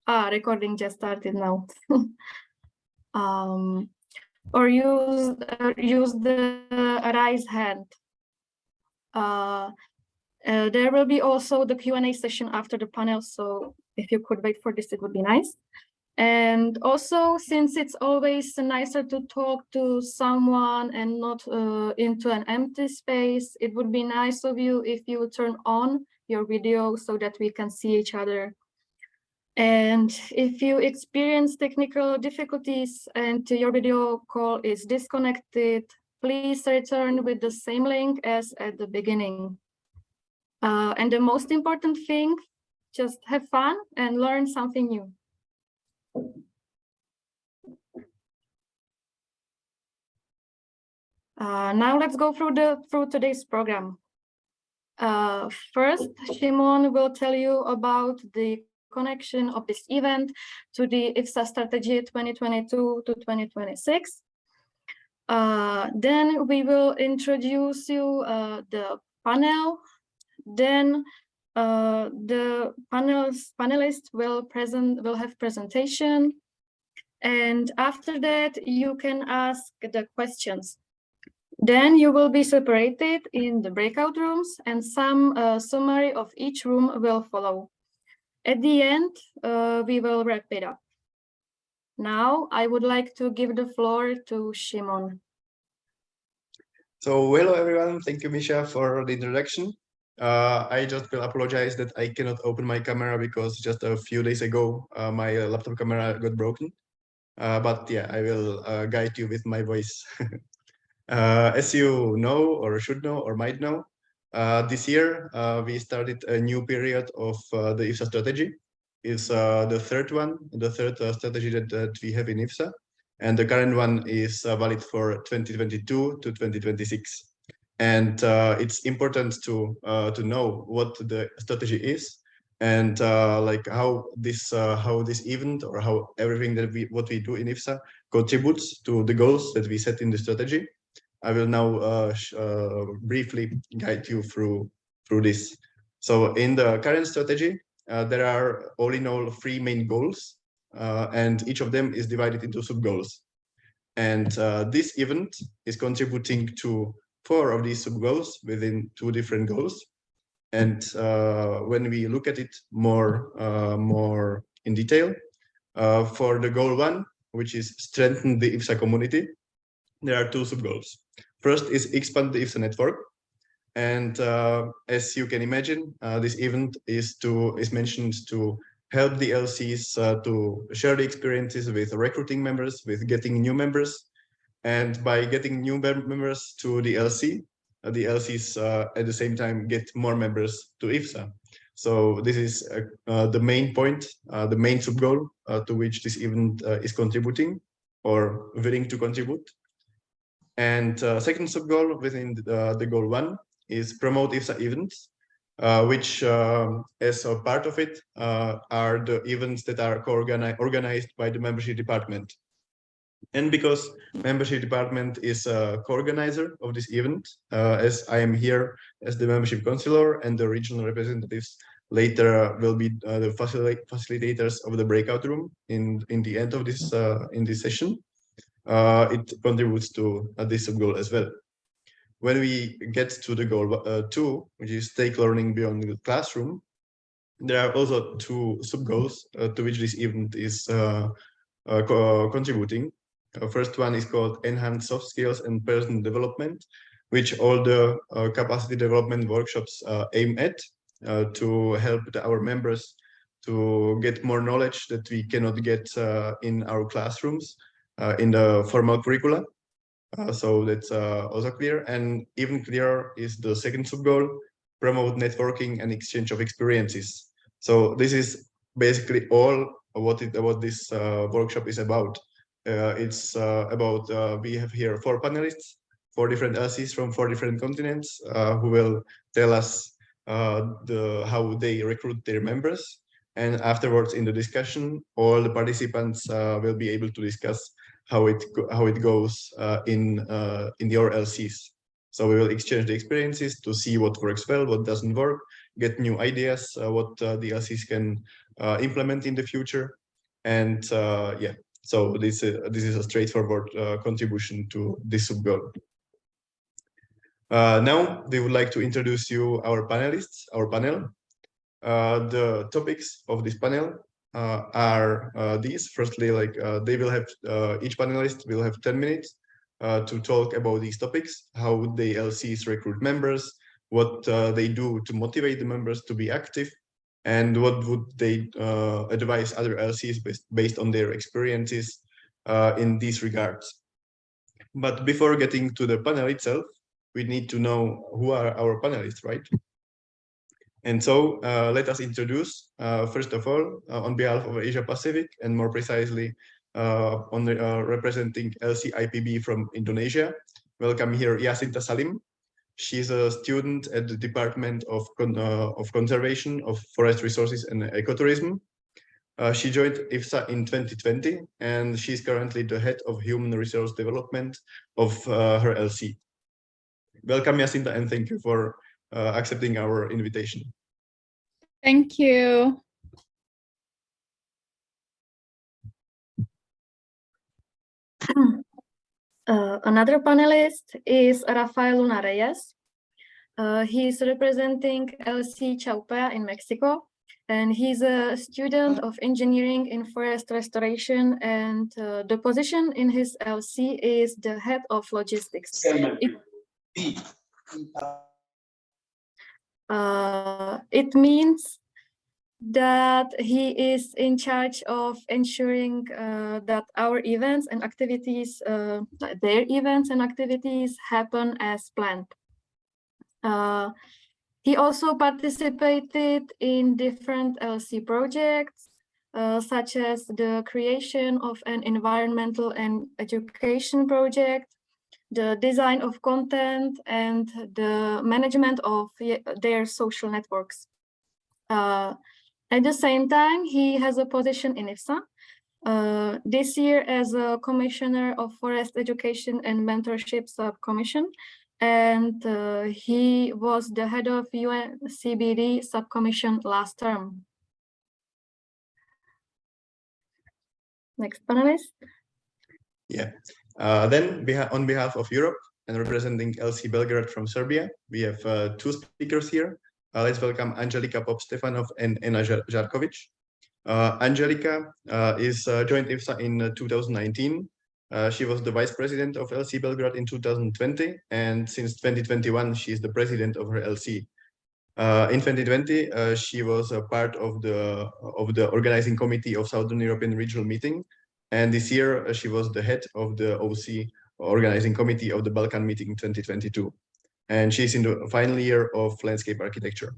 Recording just started now. Or use the raise hand. There will be also the Q&A session after the panel, so if you could wait for this, it would be nice. And also, since it's always nicer to talk to someone and not into an empty space, it would be nice of you if you turn on your video so that we can see each other. And if you experience technical difficulties and your video call is disconnected, please return with the same link as at the beginning. And the most important thing, just have fun and learn something new. Now let's go through today's program. First, Shimon will tell you about the connection of this event to the IFSA strategy 2022 to 2026. Then we will introduce you the panel. Then the panelists will have presentation, and after that you can ask the questions. Then you will be separated in the breakout rooms, and some summary of each room will follow. At the end, we will wrap it up. Now I would like to give the floor to Shimon. So hello everyone, thank you Misha for the introduction. I just will apologize that I cannot open my camera because just a few days ago my laptop camera got broken. But yeah, I will guide you with my voice. As you know or should know or might know, this year we started a new period of the IFSA strategy. It's the third one, the third strategy that we have in IFSA. And the current one is valid for 2022 to 2026. And it's important to know what the strategy is and like how this event or how everything that what we do in IFSA contributes to the goals that we set in the strategy. I will now briefly guide you through this. So in the current strategy, there are all in all 3 main goals, and each of them is divided into sub-goals. And this event is contributing to 4 of these sub-goals within 2 different goals. And when we look at it more in detail, for the goal 1, which is strengthen the IFSA community, there are 2 sub-goals. First is expand the IFSA network. And as you can imagine, this event is mentioned to help the LCs to share the experiences with recruiting members, with getting new members. And by getting new members to the LCs at the same time get more members to IFSA. So this is the main point, the main sub-goal to which this event is contributing or willing to contribute. And second sub-goal within the goal 1 is promote IFSA events, which as a part of it are the events that are organized by the membership department. And because membership department is a co-organizer of this event, as I am here as the membership counselor and the regional representatives later will be the facilitators of the breakout room in the end of this in this session, it contributes to this sub-goal as well. When we get to the goal 2, which is take learning beyond the classroom, there are also 2 sub-goals to which this event is contributing. First one is called enhance soft skills and personal development, which all the capacity development workshops aim at to help our members to get more knowledge that we cannot get in our classrooms in the formal curricula. So that's also clear. And even clearer is the second sub-goal, promote networking and exchange of experiences. So this is basically all what this workshop is about. It's about, we have here 4 panelists, 4 different LCs from 4 different continents who will tell us how they recruit their members. And afterwards in the discussion, all the participants will be able to discuss how it goes in your LCs. So we will exchange the experiences to see what works well, what doesn't work, get new ideas, what the LCs can implement in the future. And yeah, so this is a straightforward contribution to this sub-goal. Now we would like to introduce you our panelists, our panel. The topics of this panel are these. Firstly, like they will have, each panelist will have 10 minutes to talk about these topics. How would the LCs recruit members? What they do to motivate the members to be active? And what would they advise other LCs based on their experiences in these regards? But before getting to the panel itself, we need to know who are our panelists, right? And so let us introduce, first of all, on behalf of Asia Pacific, and more precisely on the, representing LCIPB from Indonesia. Welcome here, Yaasinta Salim. She's a student at the Department of Conservation of Forest Resources and Ecotourism. She joined IFSA in 2020, and she's currently the head of Human Resource Development of her LC. Welcome, Yaasinta, and thank you for accepting our invitation. Thank you. Another panelist is Rafael Luna Reyes. He's representing LC CHAUPEA in Mexico, and he's a student of engineering in forest restoration, and the position in his LC is the head of logistics. It means that he is in charge of ensuring that our events and activities, their events and activities happen as planned. He also participated in different LC projects, such as the creation of an environmental and education project, the design of content, and the management of their social networks. At the same time, he has a position in IFSA, this year as a Commissioner of Forest Education and Mentorship Subcommission, and he was the head of UNCBD Subcommission last term. Next panelist. Yeah. Then on behalf of Europe and representing LC Belgrade from Serbia, we have two speakers here. Let's welcome Andželika Popstefanov Ena Žarković. Andželika joined IFSA in 2019. She was the vice president of LC Belgrade in 2020, and since 2021, she is the president of her LC. In 2020, she was a part of the organizing committee of Southern European Regional Meeting, and this year she was the head of the OC organizing committee of the Balkan Meeting 2022. And she's in the final year of landscape architecture.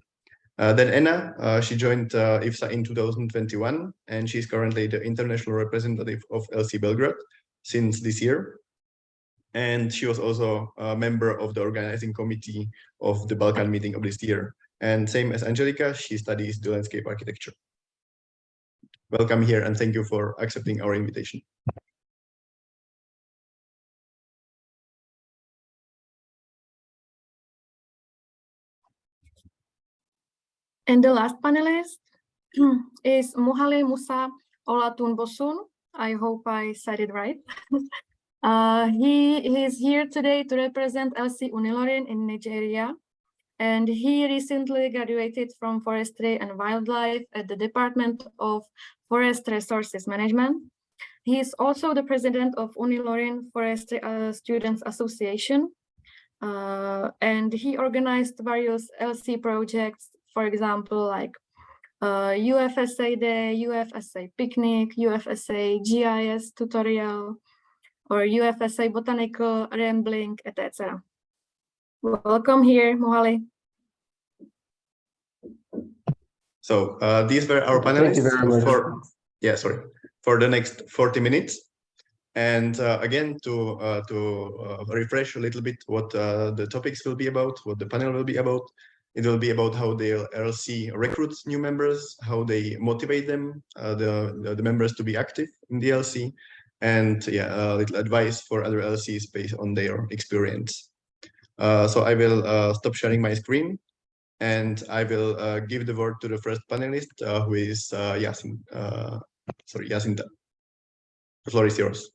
Then Ena, she joined IFSA in 2021, and she's currently the international representative of LC Belgrade since this year. And she was also a member of the organizing committee of the Balkan Meeting of this year. And same as Andželika, she studies the landscape architecture. Welcome here, and thank you for accepting our invitation. And the last panelist is Muhali Musa Olatunbosun. I hope I said it right. He is here today to represent LC UNILORIN in Nigeria, and he recently graduated from Forestry and Wildlife at the Department of Forest Resources Management. He is also the president of UNILORIN Forestry Students Association, and he organized various LC projects, for example, like UFSA Day, UFSA Picnic, UFSA GIS tutorial, or UFSA Botanical Rambling, etc. Welcome here, Muhali. So these were our panelists. Thank you very much. For the next 40 minutes. And again, to refresh a little bit what the topics will be about, what the panel will be about. It will be about how the LC recruits new members, how they motivate them, the members to be active in the LC, and yeah, a little advice for other LCs based on their experience. So I will stop sharing my screen, And I will give the word to the first panelist, who is Yaasinta. The floor is yours.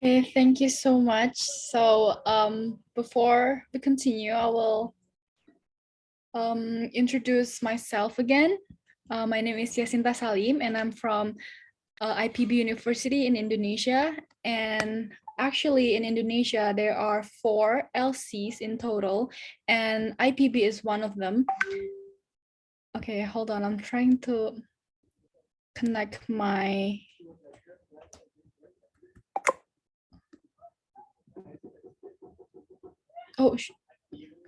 Okay, thank you so much. So before we continue, I will introduce myself again. My name is Yaasinta Salim, and I'm from IPB University in Indonesia. And actually in Indonesia, there are 4 LCs in total, and IPB is one of them. Okay, hold on. I'm trying to connect my... Oh,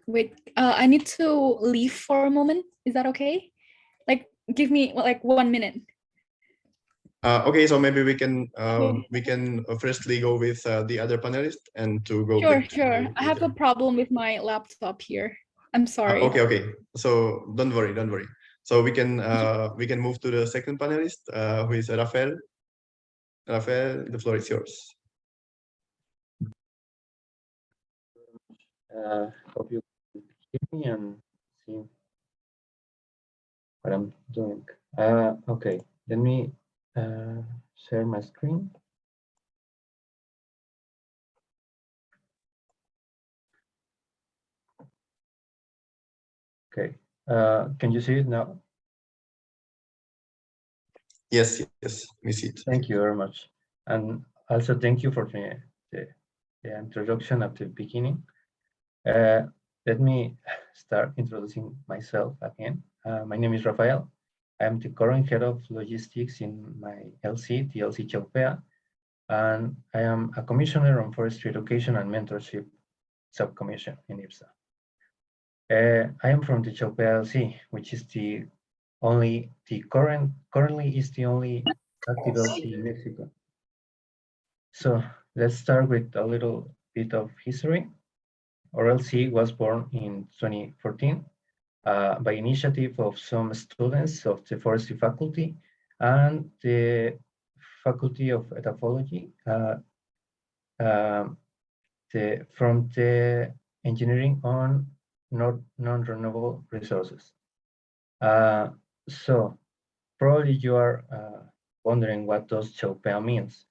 wait, I need to leave for a moment. Is that okay? Like, give me like 1 minute. Okay, so maybe we can firstly go with the other panelist and to go. Sure. I have a problem with my laptop here. I'm sorry. Okay. So don't worry. So we can move to the second panelist, who is Rafael. Rafael, the floor is yours. Hope you can hear me and see what I'm doing. Okay, let me share my screen. Okay, can you see it now? Yes, we see it. Thank you very much. And also thank you for the introduction at the beginning. Let me start introducing myself again. My name is Rafael. I'm the current head of logistics in my LC, the LC CHAUPEA, and I am a commissioner on forestry education and mentorship subcommission in IPSA. I am from the CHAUPEA LC, which is currently is the only active LC in Mexico. So let's start with a little bit of history. Our LC was born in 2014 by initiative of some students of the forestry faculty and the faculty of ethology from the engineering on non-renewable resources. So probably you are wondering what does CHAUPEA means.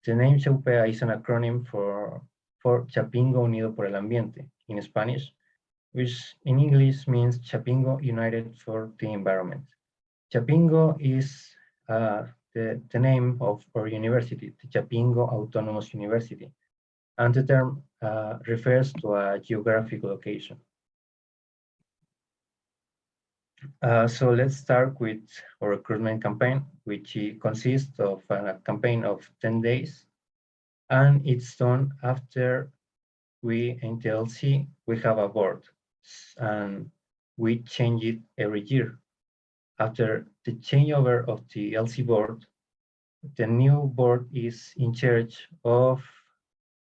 The name CHAUPEA is an acronym for Chapingo Unido por el Ambiente in Spanish, which in English means Chapingo United for the Environment. Chapingo is the name of our university, the Chapingo Autonomous University, and the term refers to a geographic location. So let's start with our recruitment campaign, which consists of a campaign of 10 days, and it's done after we in the LC, we have a board, and we change it every year. After the changeover of the LC board, the new board is in charge of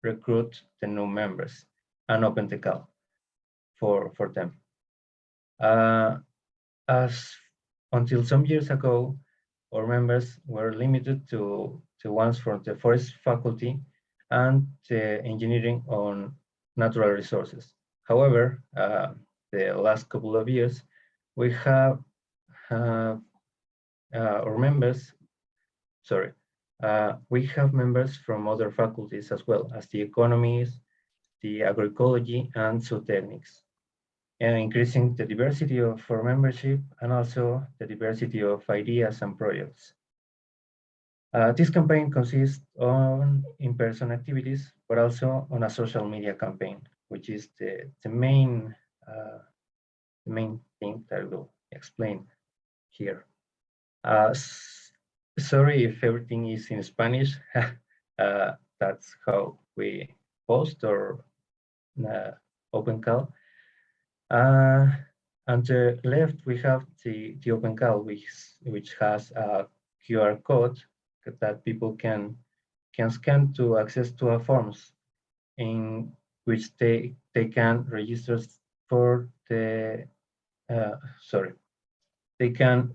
recruit the new members and open the call for them. As until some years ago, our members were limited to the ones from the forest faculty and the engineering on natural resources. However, the last couple of years, we have our members, we have members from other faculties as well as the economies, the agroecology, and zootechnics, and increasing the diversity of our membership and also the diversity of ideas and projects. This campaign consists on in-person activities, but also on a social media campaign, which is the main thing that I will explain here. Sorry if everything is in Spanish. That's how we post or open call. On the left, we have the open call, which has a QR code that people can scan to access to our forms in which they can register for the they can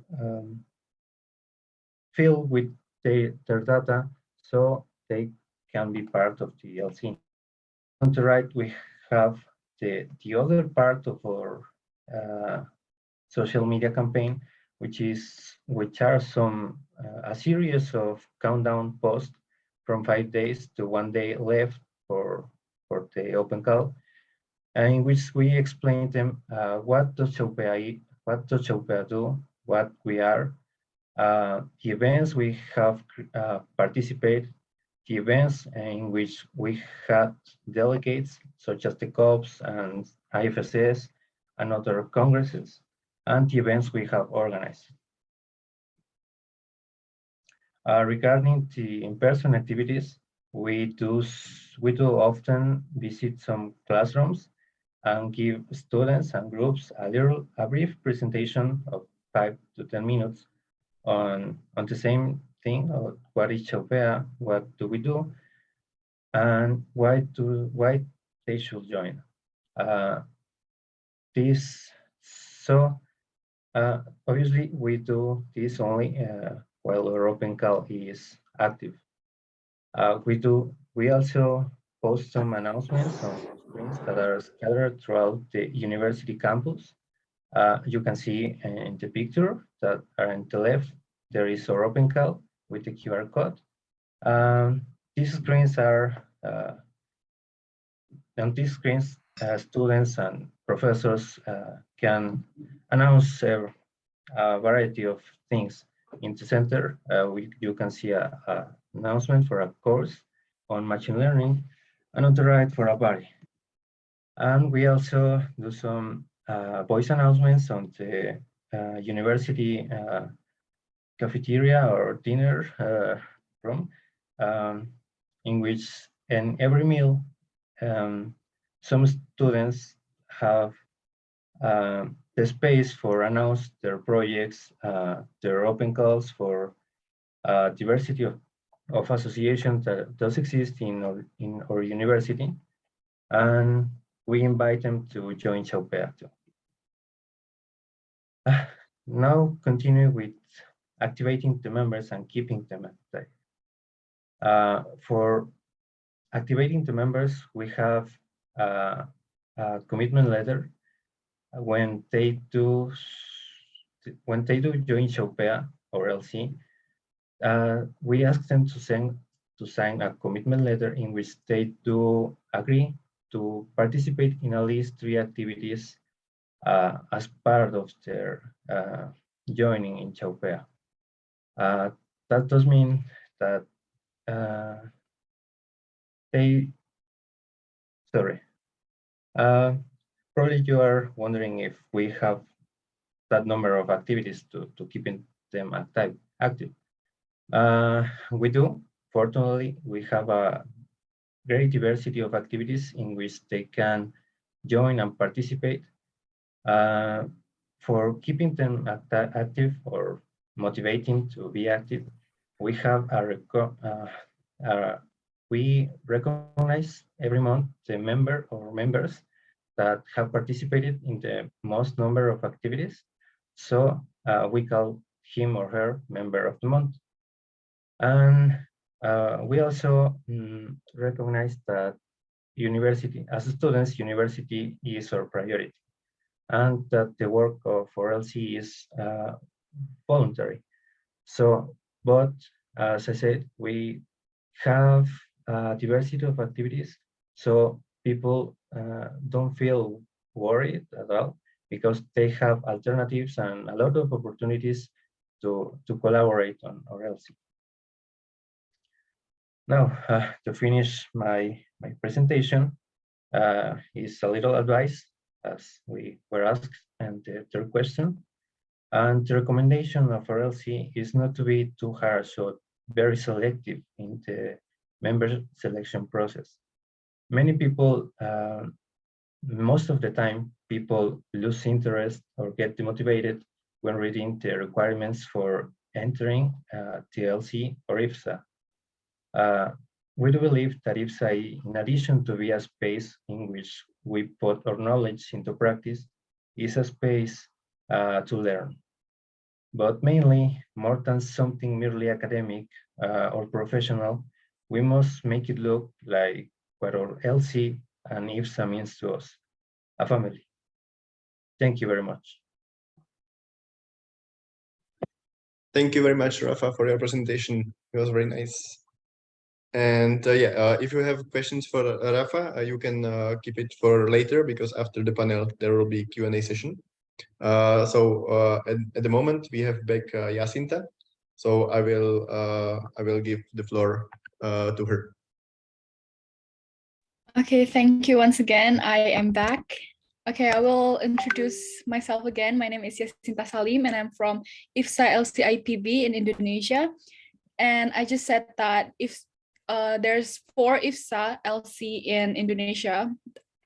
fill with their data so they can be part of the LC. On the right, we have the other part of our social media campaign, which are a series of countdown posts from 5 days to 1 day left for the open call, in which we explain them what does CHAUPEA do, what we are, the events we have participated, the events in which we had delegates, such as the COPs and IFSS and other congresses, and the events we have organized. Regarding the in-person activities, we do often visit some classrooms and give students and groups a brief presentation of 5 to 10 minutes on the same thing, of what is CHAUPEA, what do we do, and why they should join. Obviously we do this only while our open call is active. We also post some announcements on screens that are scattered throughout the university campus. You can see in the picture that are on the left, there is our open call with the QR code. These screens are, on these screens, students and professors can announce a variety of things. In the center, you can see an announcement for a course on machine learning, and on the right for a party. And we also do some voice announcements on the university cafeteria or dinner room, in which in every meal, some students have the space for announce their projects, their open calls for diversity of associations that does exist in our university, and we invite them to join CHAUPEA too. Now continue with activating the members and keeping them active. For activating the members, we have a commitment letter. When they do join CHAUPEA or LC, we ask them to sign a commitment letter in which they do agree to participate in at least 3 activities as part of their joining in CHAUPEA. That does mean that probably you are wondering if we have that number of activities to keeping them active. We do. Fortunately, we have a great diversity of activities in which they can join and participate. For keeping them active or motivating to be active, we have we recognize every month the member or members that have participated in the most number of activities. So we call him or her member of the month. And we also recognize that university, as students, university is our priority, and that the work of LC is voluntary. So, but as I said, we have a diversity of activities, so people don't feel worried at all, because they have alternatives and a lot of opportunities to collaborate on LC. Now, to finish my presentation, is a little advice, as we were asked, and the third question. And the recommendation of LC is not to be too harsh or very selective in the member selection process. Many people, most of the time, people lose interest or get demotivated when reading the requirements for entering TLC or IFSA. We do believe that IFSA, in addition to be a space in which we put our knowledge into practice, is a space to learn. But mainly, more than something merely academic or professional, we must make it look like what our LC and IFSA means to us. a family. Thank you very much. Thank you very much, Rafa, for your presentation. It was very nice. And if you have questions for Rafa, you can keep it for later, because after the panel there will be Q&A session. At the moment we have back Yaasinta, so I will give the floor to her. Okay, thank you once again. I am back. Okay, I will introduce myself again. My name is Yaasinta Salim, and I'm from IFSA LCIPB in Indonesia. And I just said that if there's 4 IFSA LC in Indonesia,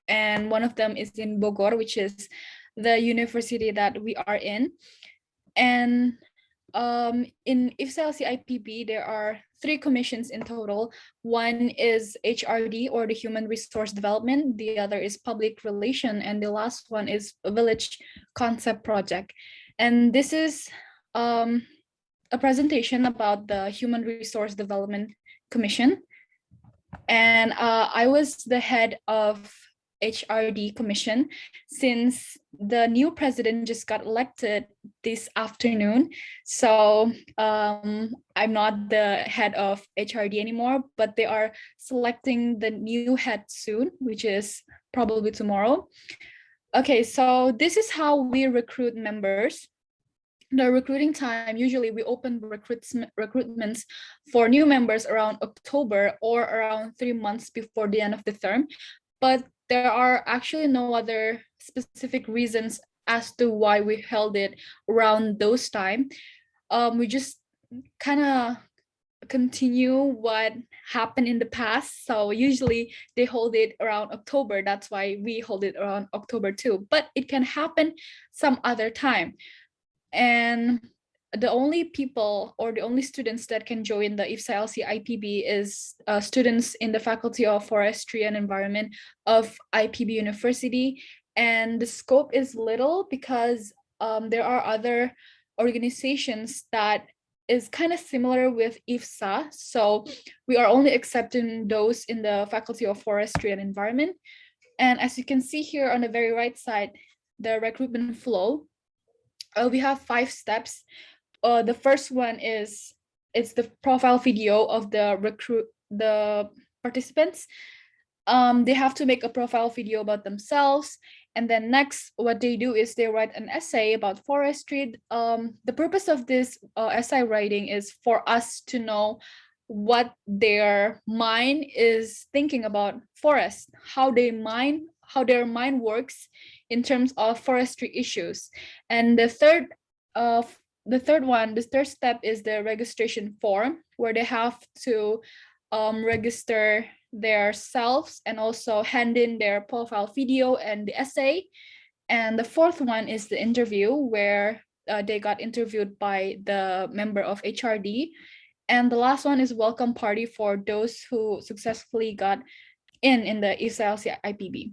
and one of them is in Bogor, which is the university that we are in. And in IFSA LCIPB, there are 3 commissions in total. One is HRD, or the Human Resource Development. The other is Public Relation, and the last one is Village Concept Project. And this is a presentation about the Human Resource Development Commission. And I was the head of HRD Commission since the new president just got elected this afternoon. So I'm not the head of HRD anymore, but they are selecting the new head soon, which is probably tomorrow. Okay, so this is how we recruit members. The recruiting time, usually we open recruitments for new members around October or around 3 months before the end of the term. But there are actually no other specific reasons as to why we held it around those time. We just kind of continue what happened in the past. So usually they hold it around October. That's why we hold it around October too. But it can happen some other time. And the only people or the only students that can join the IFSA LC IPB is students in the Faculty of Forestry and Environment of IPB University. And the scope is little because there are other organizations that is kind of similar with IFSA. So we are only accepting those in the Faculty of Forestry and Environment. And as you can see here on the very right side, the recruitment flow, we have 5 steps. The first one is it's the profile video of the participants. They have to make a profile video about themselves. And then next, what they do is they write an essay about forestry. The purpose of this essay writing is for us to know what their mind is thinking about forest, how their mind works in terms of forestry issues. And the third step is the registration form, where they have to register their selves and also hand in their profile video and the essay. And the fourth one is the interview, where they got interviewed by the member of HRD. And the last one is welcome party for those who successfully got in the IFSA IPB.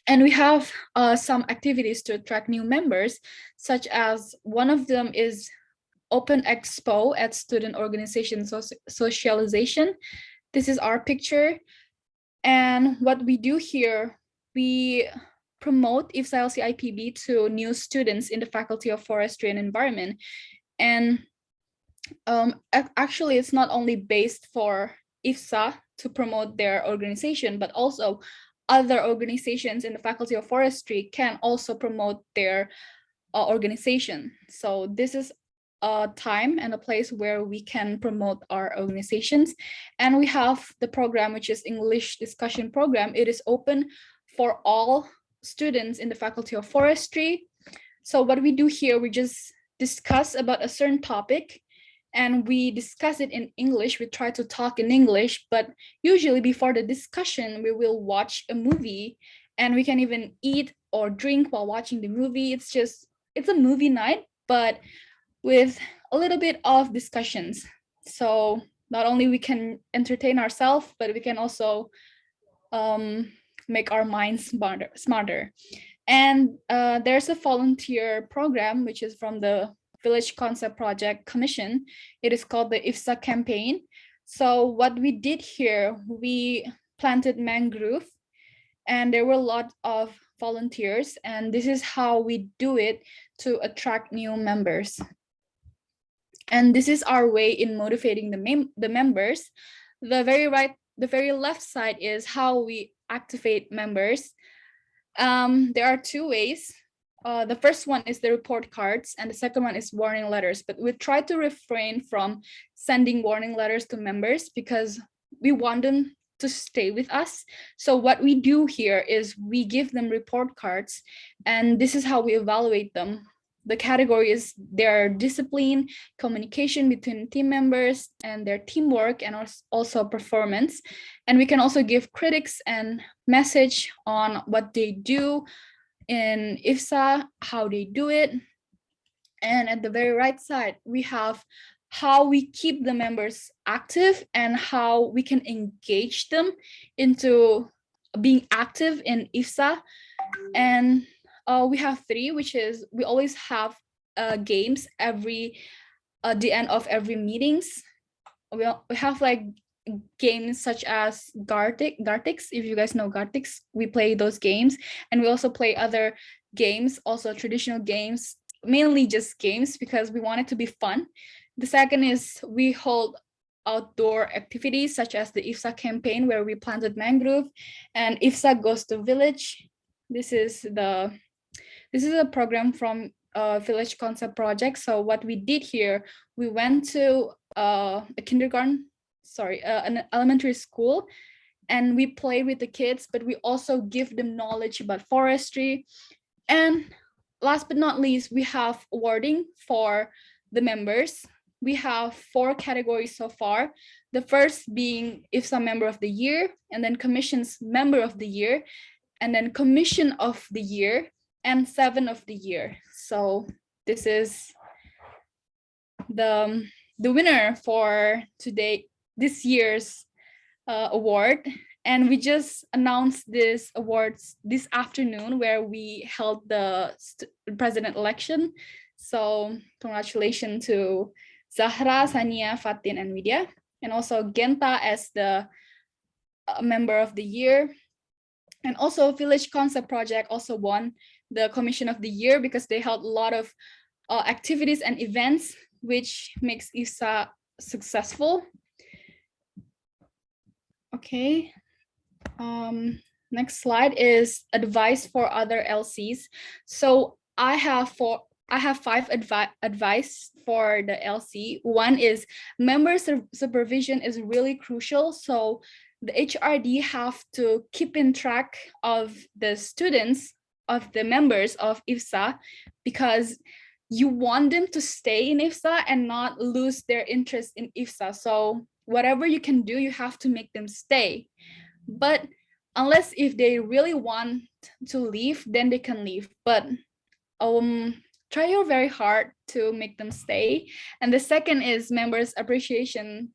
And we have some activities to attract new members, such as one of them is Open Expo at Student Organization Socialization. This is our picture. And what we do here, we promote IFSA LC IPB to new students in the Faculty of Forestry and Environment. And actually, it's not only based for IFSA to promote their organization, but also other organizations in the Faculty of Forestry can also promote their organization. So this is a time and a place where we can promote our organizations. And we have the program, which is English discussion program. It is open for all students in the Faculty of Forestry. So what we do here, we just discuss about a certain topic, and we discuss it in English. We try to talk in English, but usually before the discussion, we will watch a movie, and we can even eat or drink while watching the movie. It's a movie night, but with a little bit of discussions. So not only we can entertain ourselves, but we can also make our minds smarter. And there's a volunteer program, which is from the Village Concept Project Commission. It is called the IFSA campaign. So what we did here, we planted mangrove, and there were a lot of volunteers, and this is how we do it to attract new members. And this is our way in motivating the members. The very left side is how we activate members. There are two ways. The first one is the report cards, and the second one is warning letters. But we try to refrain from sending warning letters to members because we want them to stay with us. So what we do here is we give them report cards, and this is how we evaluate them. The category is their discipline, communication between team members, and their teamwork, and also performance. And we can also give critics and message on what they do in IFSA, how they do it. And at the very right side, we have how we keep the members active and how we can engage them into being active in IFSA. And we have three, which is we always have games every the end of every meetings. We have like games such as Gartix. If you guys know Gartix, we play those games, and we also play other games, also traditional games, mainly just games because we want it to be fun. The second is we hold outdoor activities such as the IFSA campaign where we planted mangrove, and IFSA goes to village. This is a program from Village Concept Project. So what we did here, we went to an elementary school, and we play with the kids, but we also give them knowledge about forestry. And last but not least, we have awarding for the members. We have 4 categories so far. The first being IFSA Member of the Year, and then Commission's Member of the Year, and then Commission of the Year, and 7 of the Year. So this is the winner for this year's award. And we just announced this awards this afternoon where we held the president election. So congratulations to Zahra, Sania, Fatin, and Widya, and also Genta as the Member of the Year. And also Village Concept Project also won the Commission of the Year because they held a lot of activities and events, which makes IFSA successful. Okay. Next slide is advice for other LCs. So I have 5 advice for the LC. One is member supervision is really crucial. So the HRD have to keep in track of the students, of the members of IFSA, because you want them to stay in IFSA and not lose their interest in IFSA. So whatever you can do, you have to make them stay. But unless if they really want to leave, then they can leave. But try your very hard to make them stay. And the second is members appreciation,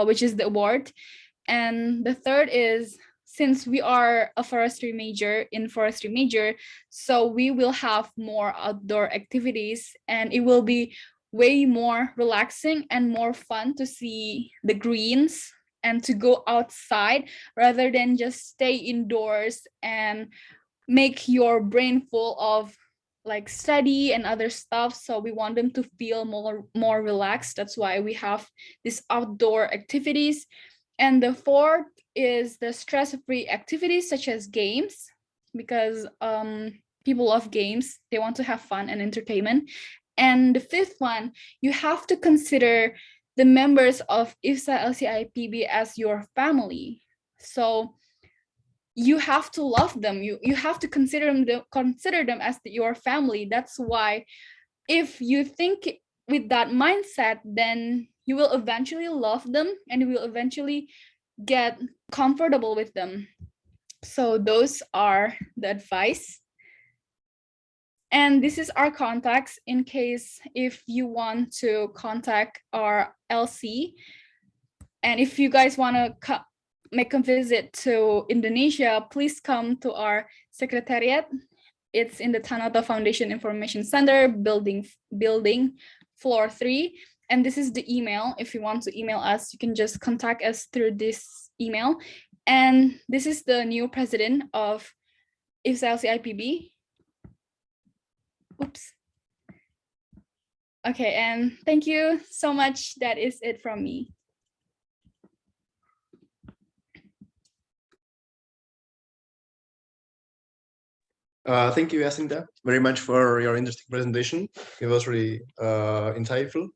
which is the award. And the third is, since we are a forestry major, so we will have more outdoor activities, and it will be way more relaxing and more fun to see the greens and to go outside rather than just stay indoors and make your brain full of like study and other stuff. So we want them to feel more relaxed. That's why we have these outdoor activities. And the fourth is the stress-free activities such as games, because people love games. They want to have fun and entertainment. And the fifth one, you have to consider the members of IFSA LCIPB as your family. So you have to love them. You have to consider them as your family. That's why if you think with that mindset, then you will eventually love them and you will eventually get comfortable with them. So those are the advice. And this is our contacts in case if you want to contact our LC. And if you guys want to make a visit to Indonesia, please come to our secretariat. It's in the Tanata Foundation Information Center, building floor 3. And this is the email. If you want to email us, you can just contact us through this email. And this is the new president of IFSA LC IPB. Oops. Okay, and thank you so much. That is it from me. Thank you, Yaasinta, very much for your interesting presentation. It was really insightful,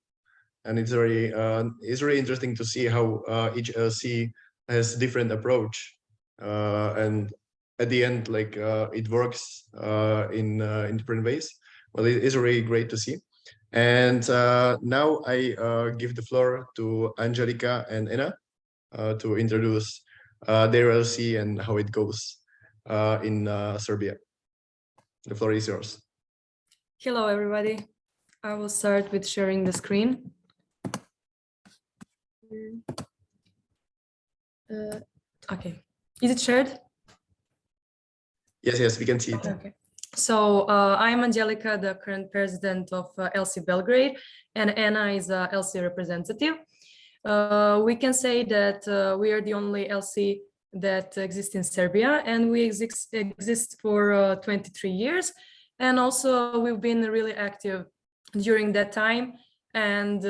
and it's really interesting to see how each LC has different approach, and at the end, like it works in different ways. Well, it is really great to see. And now I give the floor to Andželika and Ena to introduce their LC and how it goes in Serbia. The floor is yours. Hello, everybody. I will start with sharing the screen. Okay, is it shared? Yes, we can see it. Okay. So I'm Andželika, the current president of LC Belgrade, and Ena is a LC representative. We can say that we are the only LC that exists in Serbia, and we exist for 23 years. And also we've been really active during that time. And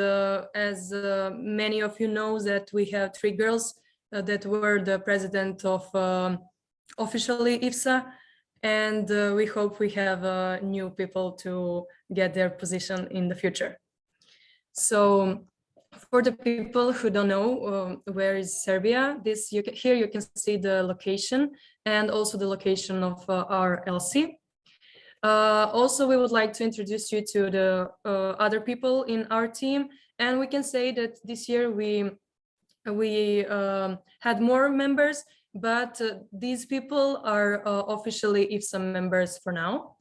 as many of you know, that we have 3 girls that were the president of officially IFSA. And we hope we have new people to get their position in the future. So for the people who don't know where is Serbia, here you can see the location and also the location of our LC. Also, we would like to introduce you to the other people in our team, and we can say that this year we had more members, but these people are officially IFSA members for now.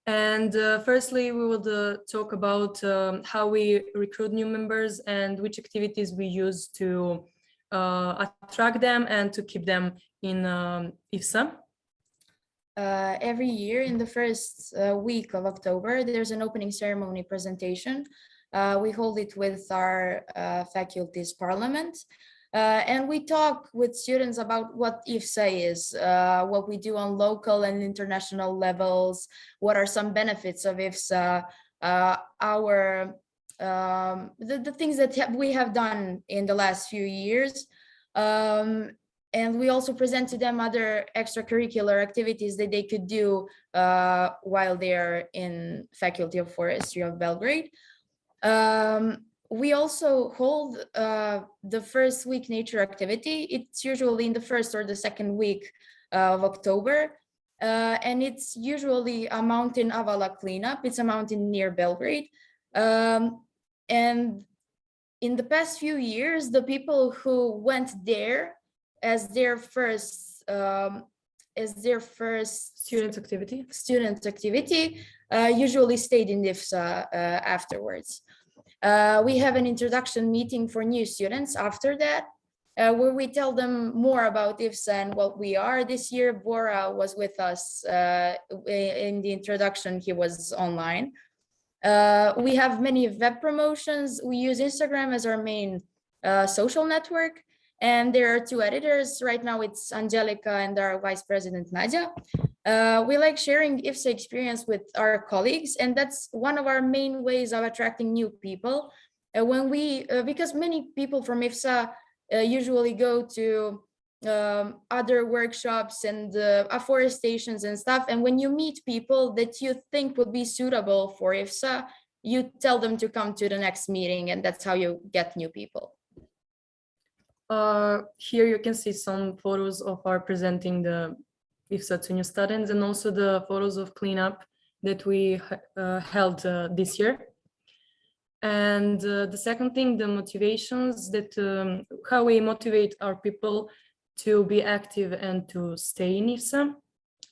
And firstly, we will talk about how we recruit new members and which activities we use to attract them and to keep them in IFSA. Every year in the first week of October, there's an opening ceremony presentation. We hold it with our faculty's parliament. And we talk with students about what IFSA is, what we do on local and international levels, what are some benefits of IFSA, the things that we have done in the last few years. And we also present to them other extracurricular activities that they could do while they're in Faculty of Forestry of Belgrade. We also hold the first week nature activity. It's usually in the first or the second week of October. And it's usually a mountain Avala cleanup. It's a mountain near Belgrade. And in the past few years, the people who went there as their first Student activity usually stayed in IFSA afterwards. We have an introduction meeting for new students after that, where we tell them more about IFSA and what we are. This year, Bora was with us in the introduction. He was online. We have many web promotions. We use Instagram as our main social network. And there are 2 editors. Right now it's Andželika and our Vice President Nadia. We like sharing IFSA experience with our colleagues, and that's one of our main ways of attracting new people. Because many people from IFSA usually go to other workshops and afforestations and stuff. And when you meet people that you think would be suitable for IFSA, you tell them to come to the next meeting, and that's how you get new people. Here you can see some photos of our presenting the IFSA to new students, and also the photos of cleanup that we held this year. And the second thing, the motivations, that how we motivate our people to be active and to stay in IFSA,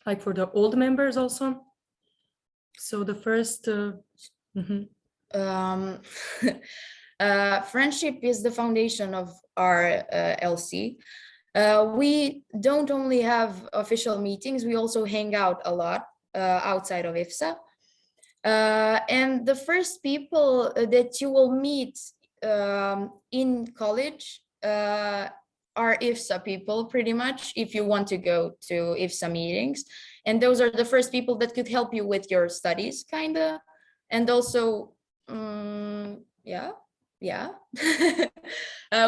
like for the old members also. So the first friendship is the foundation of our LC. We don't only have official meetings, we also hang out a lot outside of IFSA. And the first people that you will meet in college are IFSA people pretty much if you want to go to IFSA meetings. And those are the first people that could help you with your studies, kind of. And also, yeah.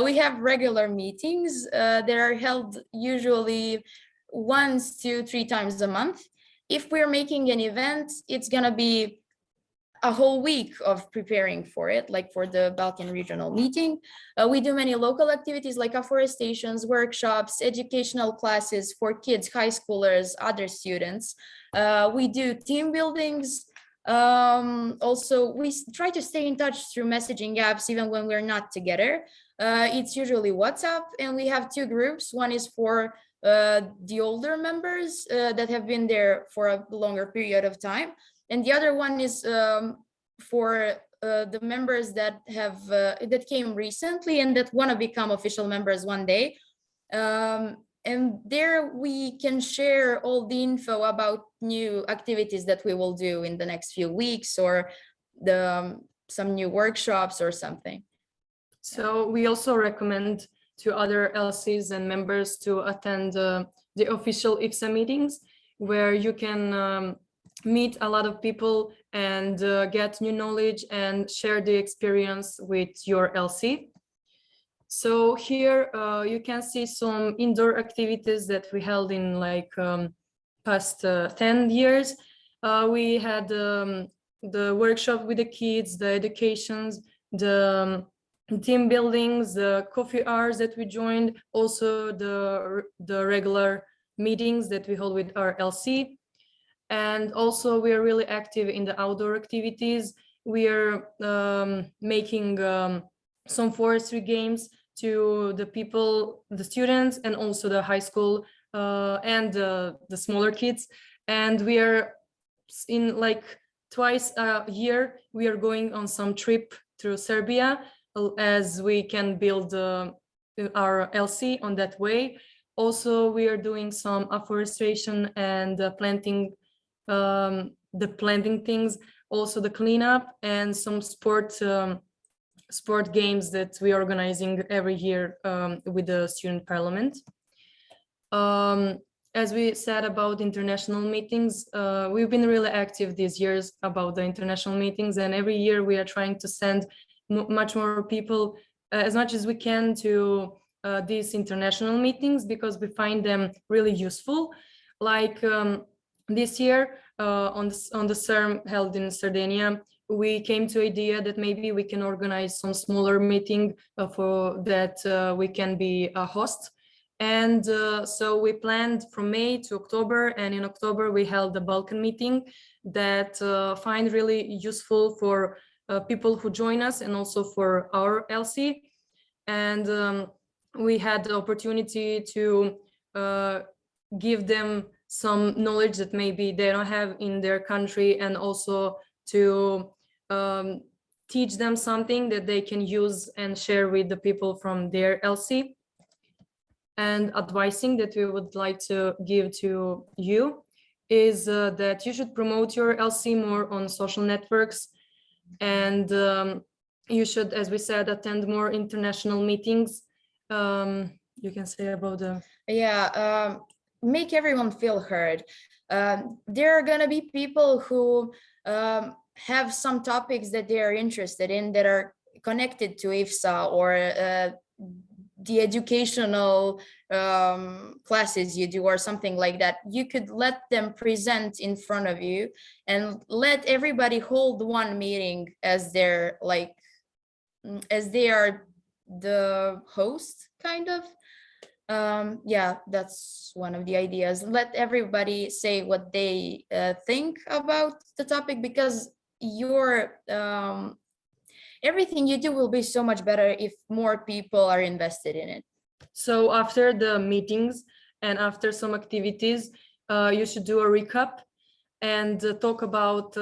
We have regular meetings that are held usually 1 to 3 times a month. If we're making an event, it's gonna be a whole week of preparing for it, like for the Balkan regional meeting. We do many local activities like afforestations, workshops, educational classes for kids, high schoolers, other students. We do team buildings. Also, we try to stay in touch through messaging apps, even when we're not together. It's usually WhatsApp, and we have 2 groups. One is for the older members that have been there for a longer period of time. And the other one is for the members that have that came recently and that want to become official members one day. And there we can share all the info about new activities that we will do in the next few weeks, or some new workshops or something. So we also recommend to other LCs and members to attend the official IFSA meetings, where you can meet a lot of people and get new knowledge and share the experience with your LC. So here you can see some indoor activities that we held in like past 10 years. We had the workshop with the kids, the educations, the team buildings, the coffee hours that we joined, also the regular meetings that we hold with our LC. And also we are really active in the outdoor activities. We are making some forestry games to the people, the students, and also the high school and the smaller kids. And we are in like twice a year, we are going on some trip through Serbia, as we can build our LC on that way. Also, we are doing some afforestation and planting, the planting things, also the cleanup, and some sport games that we are organizing every year with the student parliament. As we said about international meetings, we've been really active these years about the international meetings, and every year we are trying to send much more people as much as we can to these international meetings, because we find them really useful. Like this year on the CERM held in Sardinia, we came to idea that maybe we can organize some smaller meeting for that we can be a host. And so we planned from May to October, and in October we held the Balkan meeting that find really useful for people who join us and also for our LC. And we had the opportunity to give them some knowledge that maybe they don't have in their country, and also to teach them something that they can use and share with the people from their LC. And advising that we would like to give to you is that you should promote your LC more on social networks, and you should, as we said, attend more international meetings. You can say about the... Yeah, make everyone feel heard. There are gonna be people who have some topics that they are interested in that are connected to IFSA or the educational classes you do or something like that. You could let them present in front of you and let everybody hold one meeting as their, like, as they are the host, kind of. Yeah, that's one of the ideas. Let everybody say what they think about the topic, because your everything you do will be so much better if more people are invested in it. So after the meetings and after some activities, you should do a recap and talk about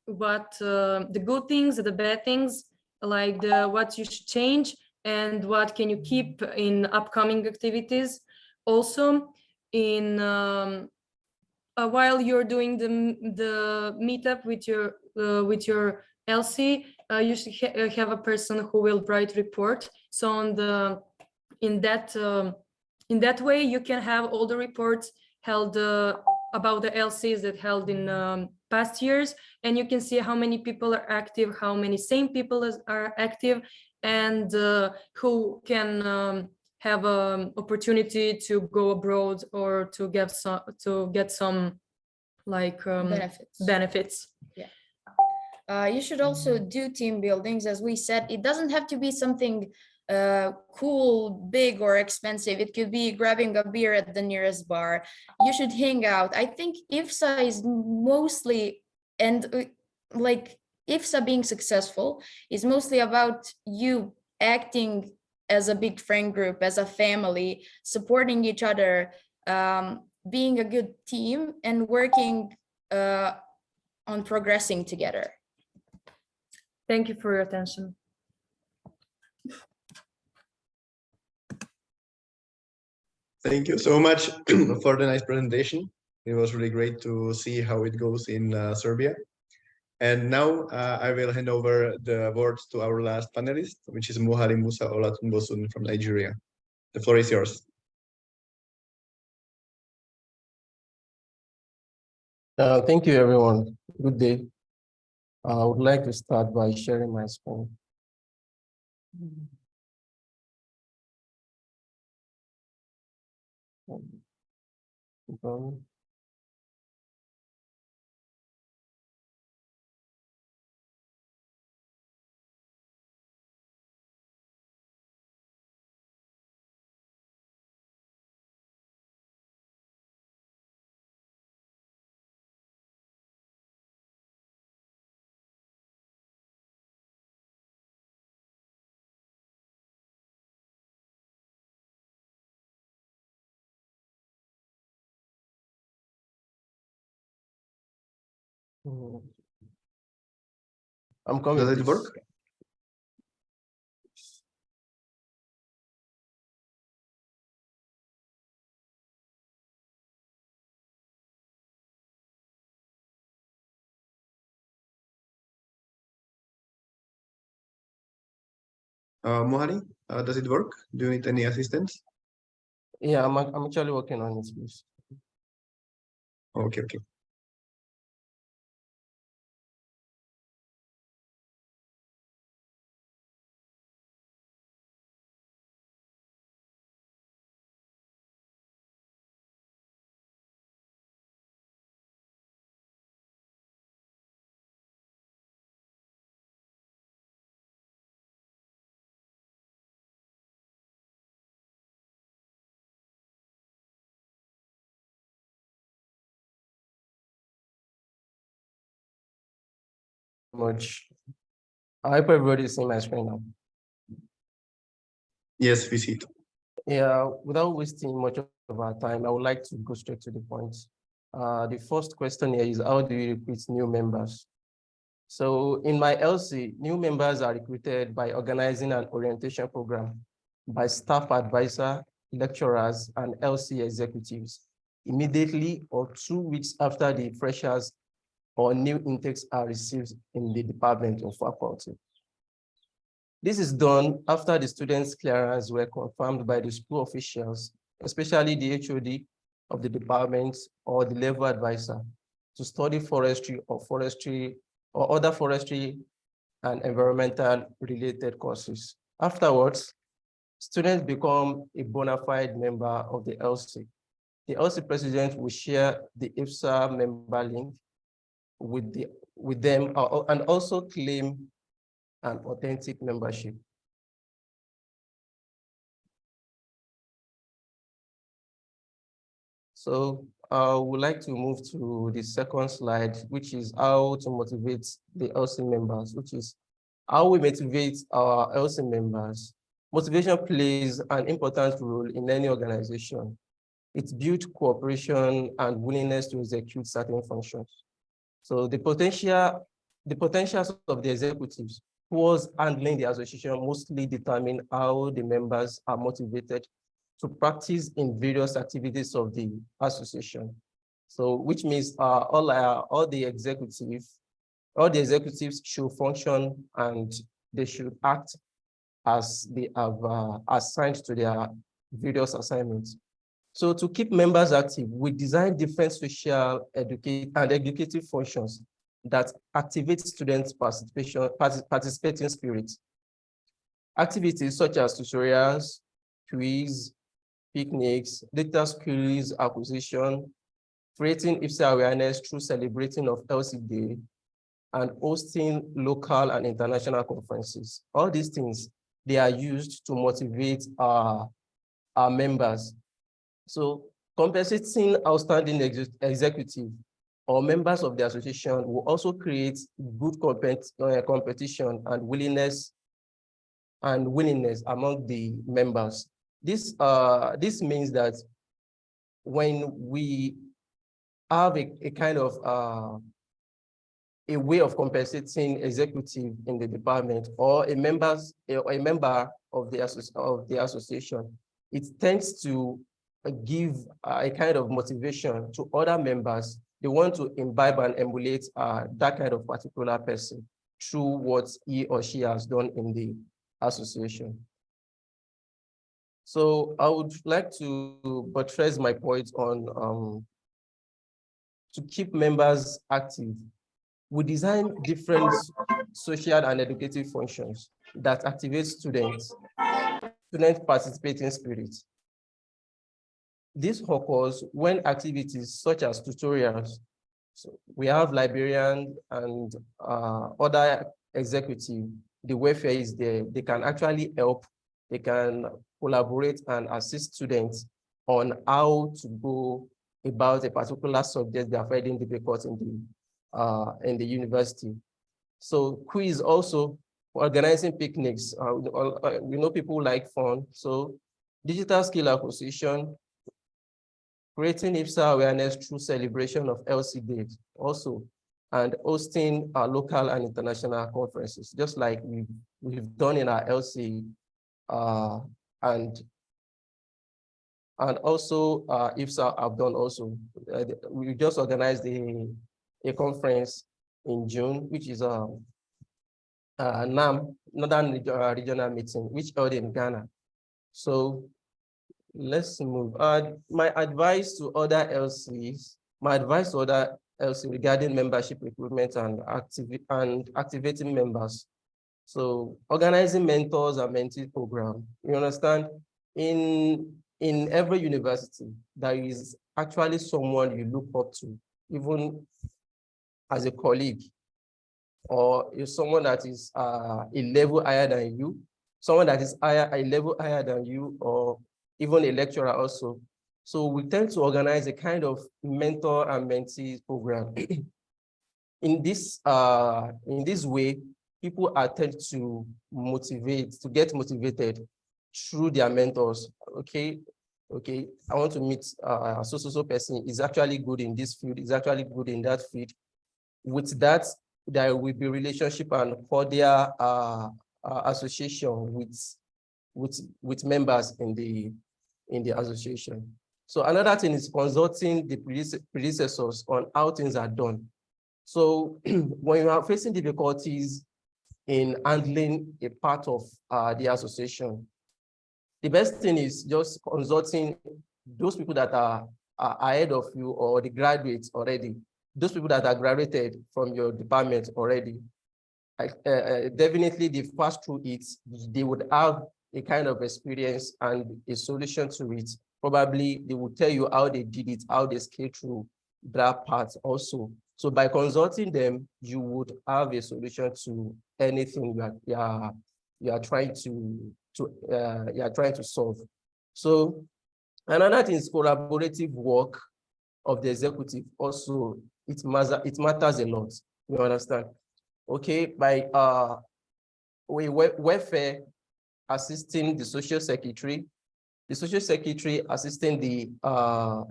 what the good things, the bad things, like what you should change and what can you keep in upcoming activities. Also, in while you're doing the meetup with your LC, you should have a person who will write report. So on the in that way, you can have all the reports held about the LCs that held in past years, and you can see how many people are active, how many same people are active, and who can have an opportunity to go abroad or to get some like benefits. Yeah. You should also do team buildings. As we said, it doesn't have to be something cool, big, or expensive. It could be grabbing a beer at the nearest bar. You should hang out. I think IFSA is mostly, and like IFSA being successful is mostly about you acting as a big friend group, as a family, supporting each other, being a good team, and working on progressing together. Thank you for your attention. Thank you so much for the nice presentation. It was really great to see how it goes in Serbia. And now I will hand over the word to our last panelist, which is Muhali Musa Olatunbosun from Nigeria. The floor is yours. Thank you, everyone. Good day. I would like to start by sharing my screen. I'm coming. Does it work? Muhali, does it work? Do you need any assistance? Yeah, I'm actually working on it, please. Okay, okay. Much. I hope everybody's seeing my screen now. Yes, we see it. Yeah, without wasting much of our time, I would like to go straight to the point. The first question here is, how do you recruit new members? So in my LC, new members are recruited by organizing an orientation program by staff advisor, lecturers, and LC executives immediately or 2 weeks after the freshers or new intakes are received in the department or faculty. This is done after the students' clearance were confirmed by the school officials, especially the HOD of the department or the level advisor, to study forestry or other forestry and environmental related courses. Afterwards, students become a bona fide member of the LC. The LC president will share the IFSA member link with them and also claim an authentic membership. So I would like to move to the second slide, which is how to motivate the LC members, which is how we motivate our LC members. Motivation plays an important role in any organization. It builds cooperation and willingness to execute certain functions. So the potentials of the executives who was handling the association mostly determine how the members are motivated to practice in various activities of the association. So which means all the executives should function and they should act as they have assigned to their various assignments. So to keep members active, we design different social and educative functions that activate students' participating spirit. Activities such as tutorials, quiz, picnics, data skills acquisition, creating IFSA awareness through celebrating of LC Day, and hosting local and international conferences. All these things, they are used to motivate our members. So compensating outstanding executive or members of the association will also create good competition and willingness among the members. This means that when we have a kind of a way of compensating executive in the department or a member of the association, it tends to give a kind of motivation to other members. They want to imbibe and emulate that kind of particular person through what he or she has done in the association. So I would like to buttress my point on to keep members active. We design different social and educative functions that activate student participating spirit. This occurs when activities such as tutorials, so we have librarians and other executive, the welfare is there, they can actually help, they can collaborate and assist students on how to go about a particular subject they are finding difficult in the university. So quiz also, organizing picnics, we know people like fun, so digital skill acquisition, creating IFSA awareness through celebration of LC days also, and hosting local and international conferences, just like we've done in our LC, and also IFSA have done also. We just organized a conference in June, which is NAM, Northern Regional Meeting, which held in Ghana. So let's move. My advice to other LCs, regarding membership recruitment and activating members. So organizing mentors and mentee program. You understand, in every university, there is actually someone you look up to, even as a colleague, or if someone that is a level higher than you, someone that is a level higher than you, or even a lecturer also. So we tend to organize a kind of mentor and mentee program. In this way, people are tend to get motivated through their mentors. Okay, I want to meet so person is actually good in this field, is actually good in that field. With that, there will be relationship and cordial association with members in the association. So another thing is consulting the predecessors on how things are done. So when you are facing difficulties in handling a part of the association, the best thing is just consulting those people that are ahead of you, or the graduates already, those people that are graduated from your department already. Definitely they've passed through it, they would have a kind of experience and a solution to it. Probably they will tell you how they did it, how they scaled through that part also. So by consulting them, you would have a solution to anything you are trying to solve. So another thing is collaborative work of the executive. Also, it matters a lot. You understand? Okay, by welfare assisting the social secretary assisting the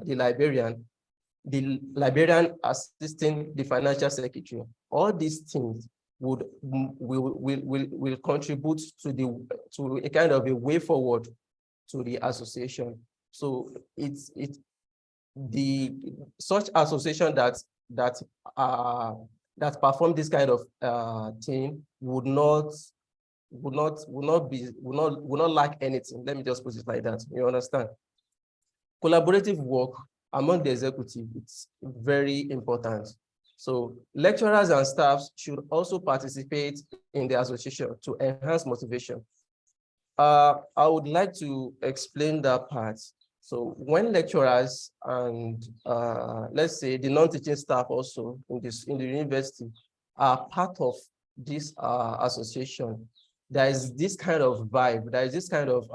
librarian assisting the financial secretary. All these things will contribute to a kind of a way forward to the association. So it's such association that perform this kind of thing would will not lack anything. Let me just put it like that. You understand? Collaborative work among the executive, it's very important. So lecturers and staffs should also participate in the association to enhance motivation. I would like to explain that part. So when lecturers and let's say the non-teaching staff also in the university are part of this association, there is this kind of vibe, there is this kind of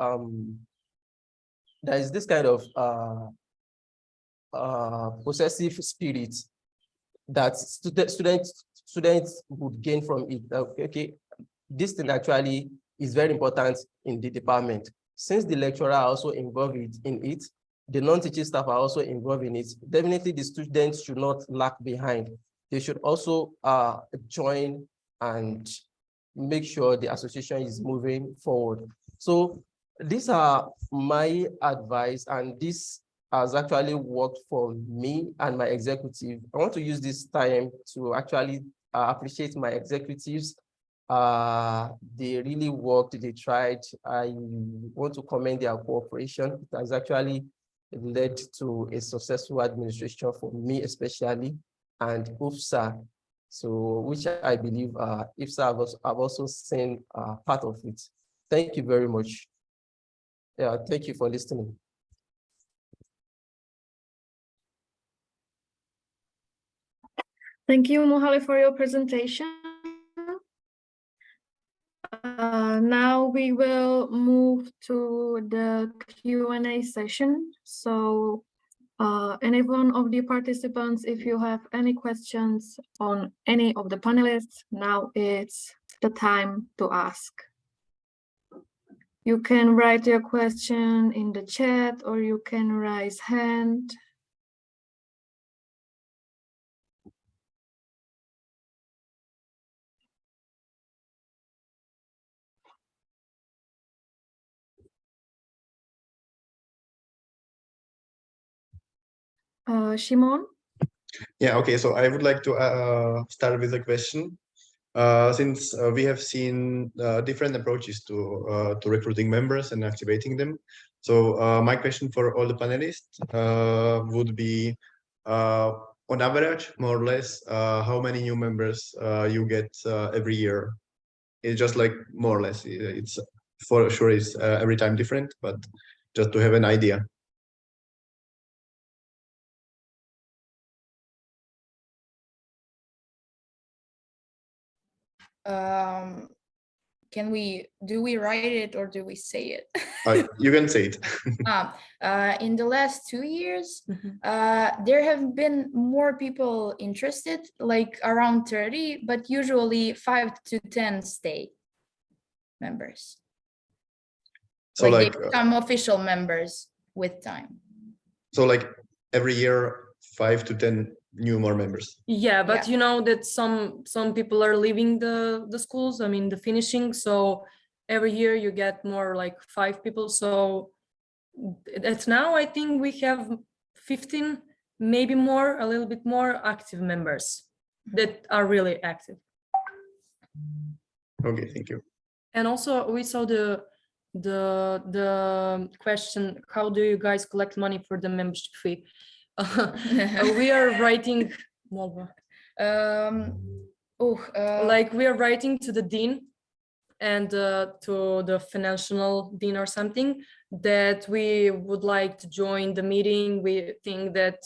possessive spirit that students would gain from it. Okay, this thing actually is very important in the department. Since the lecturer are also involved in it, the non-teaching staff are also involved in it. Definitely the students should not lag behind. They should also join and make sure the association is moving forward. So these are my advice, and this has actually worked for me and my executive. I want to use this time to actually appreciate my executives. They really worked, they tried. I want to commend their cooperation. It has actually led to a successful administration for me especially, and UFSA, so which I believe IFSA have also seen part of it. Thank you very much. Yeah, thank you for listening. Thank you, Muhali, for your presentation. Now we will move to the Q&A session. So any one of the participants, if you have any questions on any of the panelists, now it's the time to ask. You can write your question in the chat, or you can raise hand. Shimon? Yeah, okay, so I would like to start with a question. Since we have seen different approaches to recruiting members and activating them. So my question for all the panelists would be, on average, more or less, how many new members you get every year? It's just like more or less, it's for sure it's every time different, but just to have an idea. Do we write it or do we say it? You can say it. In the last 2 years, there have been more people interested, like around 30, but usually 5 to 10 stay members. So like they become official members with time. So like every year, 5 to 10 more members. Yeah, but Yeah. you know that some people are leaving the schools, I mean the finishing, so every year you get more like 5 people. So that's now I think we have 15, maybe more, a little bit more active members that are really active. Okay, thank you. And also we saw the question, how do you guys collect money for the membership fee? We are writing like we are writing to the dean and to the financial dean or something that we would like to join the meeting. We think that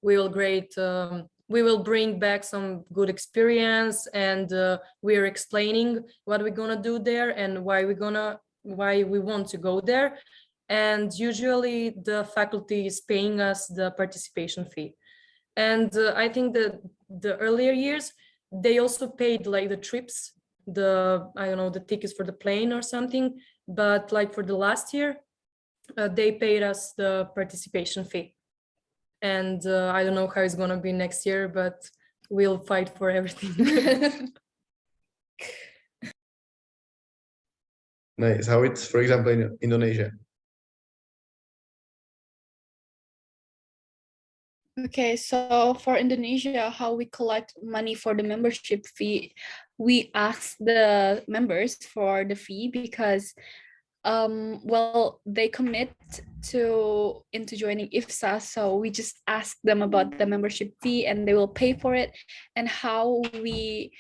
we will bring back some good experience, and we are explaining what we're gonna do there and why we want to go there. And usually the faculty is paying us the participation fee. And I think that the earlier years, they also paid like the trips, the tickets for the plane or something. But like for the last year, they paid us the participation fee. And I don't know how it's gonna be next year, but we'll fight for everything. Nice. How it's, for example, in Indonesia? Okay, so for Indonesia, how we collect money for the membership fee, we ask the members for the fee because well, they commit into joining IFSA, so we just ask them about the membership fee and they will pay for it. And how we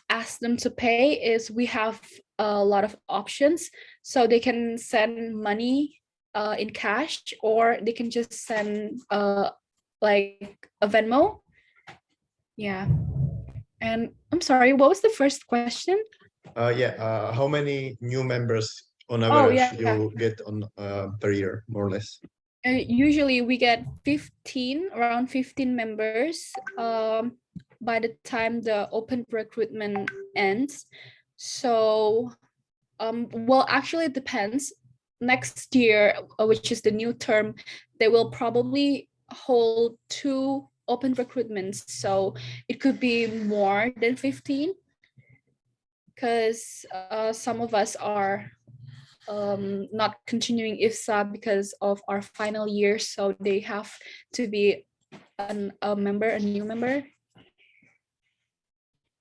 ask them to pay is we have a lot of options, so they can send money in cash, or they can just send like a Venmo. Yeah. And I'm sorry, what was the first question? How many new members on Oh, average yeah. you get on per year, more or less? Usually we get around 15 members by the time the open recruitment ends. So, well, actually it depends. Next year, which is the new term, they will probably hold 2 open recruitments. So it could be more than 15 because some of us are not continuing IFSA because of our final year, so they have to be a new member.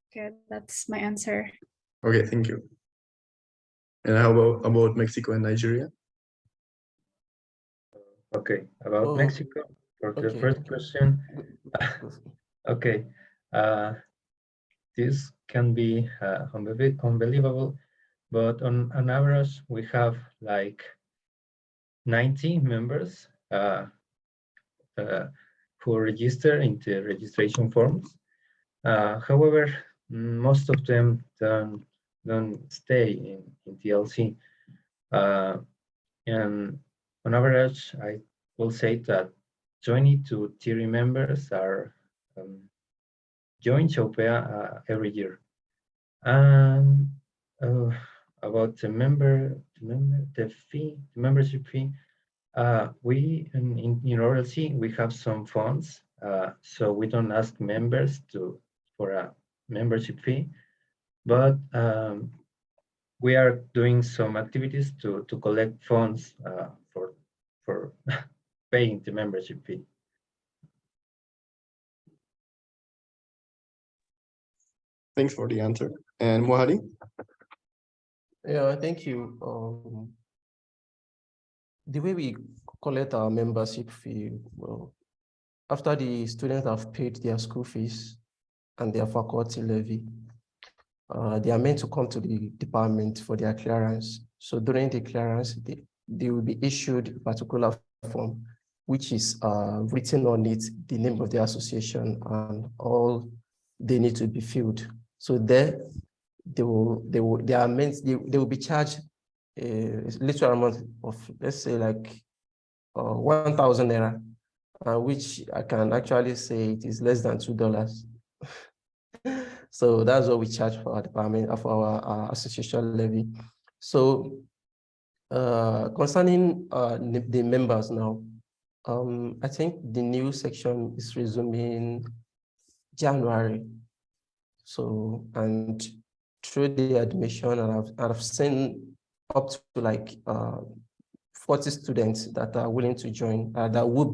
Okay, that's my answer. Okay, thank you. And how about Mexico and Nigeria? Okay, about Mexico, for the first question. Okay, this can be unbelievable, but on average, we have like 90 members who register in the registration forms. However, most of them don't stay in TLC. And on average, I will say that 20 to 30 members are join CHAUPEA every year. And about the membership fee, we in RLC we have some funds, so we don't ask members for a membership fee, but we are doing some activities to collect funds for paying the membership fee. Thanks for the answer. And Muhali? Yeah, thank you. The way we collect our membership fee, well, after the students have paid their school fees and their faculty levy, they are meant to come to the department for their clearance. So during the clearance, they will be issued a particular form, which is written on it, the name of the association and all they need to be filled. So there, they will be charged a little amount of, let's say like 1,000 naira, which I can actually say it is less than $2. So that's what we charge for our department, for our association levy. So concerning the members now, I think the new section is resuming January. So, and through the admission, I've seen up to like 40 students that are willing to join, that will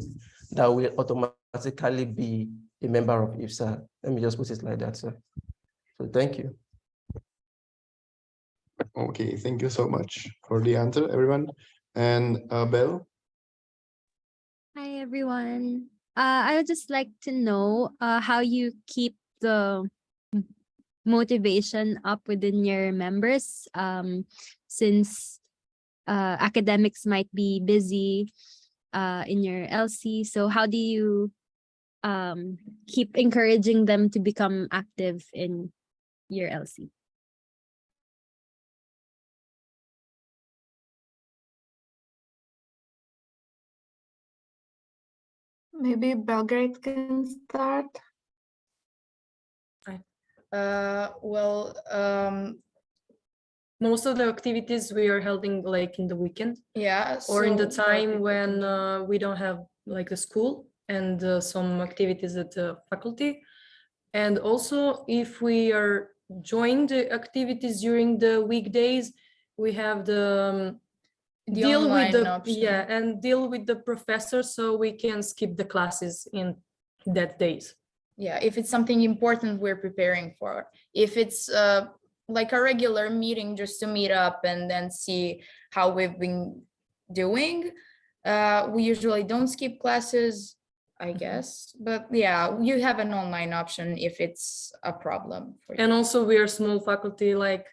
automatically be a member of IFSA. Let me just put it like that, sir. So thank you. Okay, thank you so much for the answer, everyone. And Belle? Hi, everyone. I would just like to know how you keep the motivation up within your members, since academics might be busy in your LC. So how do you keep encouraging them to become active in your LC? Maybe Belgrade can start. Most of the activities we are holding like in the weekend, or in the time when we don't have like the school and some activities at the faculty. And also if we are joining the activities during the weekdays, we have the deal with the option. And deal with the professor, so we can skip the classes in that days. Yeah, if it's something important we're preparing for. If it's like a regular meeting just to meet up and then see how we've been doing, we usually don't skip classes, I guess. But yeah, you have an online option if it's a problem for you. And also we are small faculty, like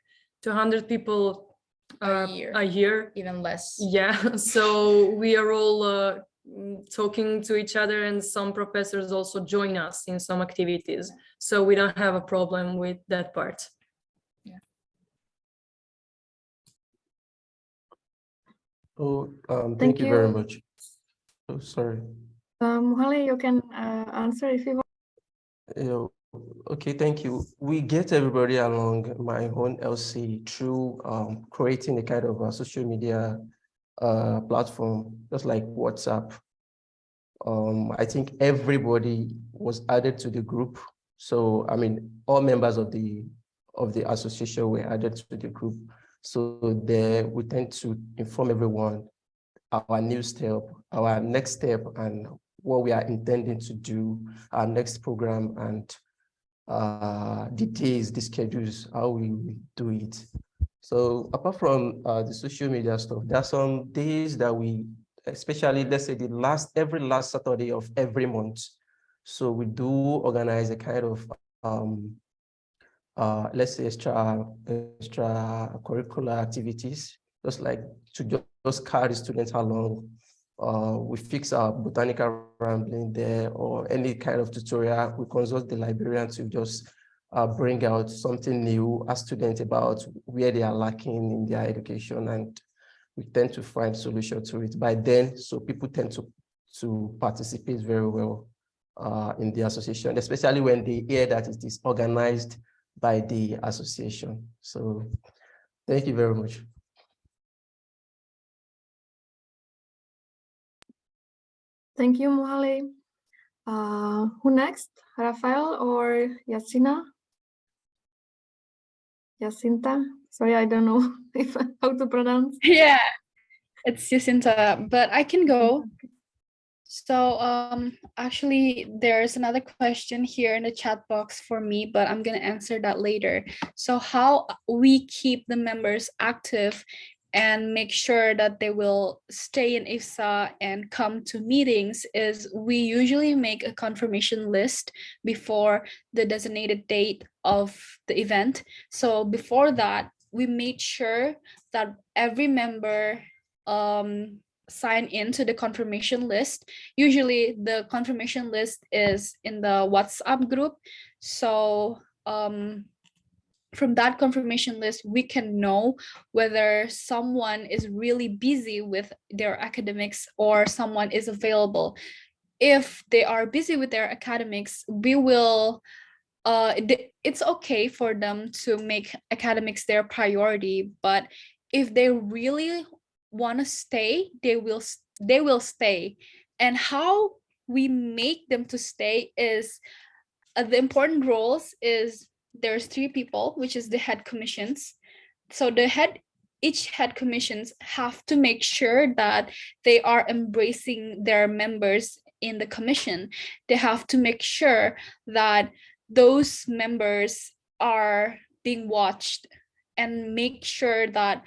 200 people A year. Even less. Yeah, so we are all talking to each other, and some professors also join us in some activities. So we don't have a problem with that part. Yeah. Oh, thank you very much. Oh, sorry. Muhali, you can answer if you want. Okay, thank you. We get everybody along my own LC through creating a kind of a social media platform, just like WhatsApp. I think everybody was added to the group. So, I mean, all members of the association were added to the group. So there we tend to inform everyone our new step, our next step, and what we are intending to do, our next program, and the days, the schedules, how we will do it. So apart from the social media stuff, there are some days that we, especially let's say every last Saturday of every month. So we do organize a kind of let's say extra curricular activities, just like to just carry students along. We fix our botanical rambling there, or any kind of tutorial. We consult the librarian to just bring out something new, ask students about where they are lacking in their education, and we tend to find solution to it by then. So people tend to participate very well in the association, especially when they hear that it is organized by the association. So thank you very much. Thank you, Muhali. Who next? Rafael or Yaasinta? Yaasinta? Sorry, I don't know how to pronounce. Yeah, it's Yaasinta, but I can go. So actually there's another question here in the chat box for me, but I'm gonna answer that later. So how we keep the members active and make sure that they will stay in IFSA and come to meetings is we usually make a confirmation list before the designated date of the event. So before that, we made sure that every member sign into the confirmation list. Usually the confirmation list is in the WhatsApp group. So from that confirmation list, we can know whether someone is really busy with their academics or someone is available. If they are busy with their academics, we will it's okay for them to make academics their priority, but if they really want to stay, they will stay. And how we make them to stay is the important roles is there's 3 people, which is the head commissions. So each head commissions have to make sure that they are embracing their members in the commission. They have to make sure that those members are being watched and make sure that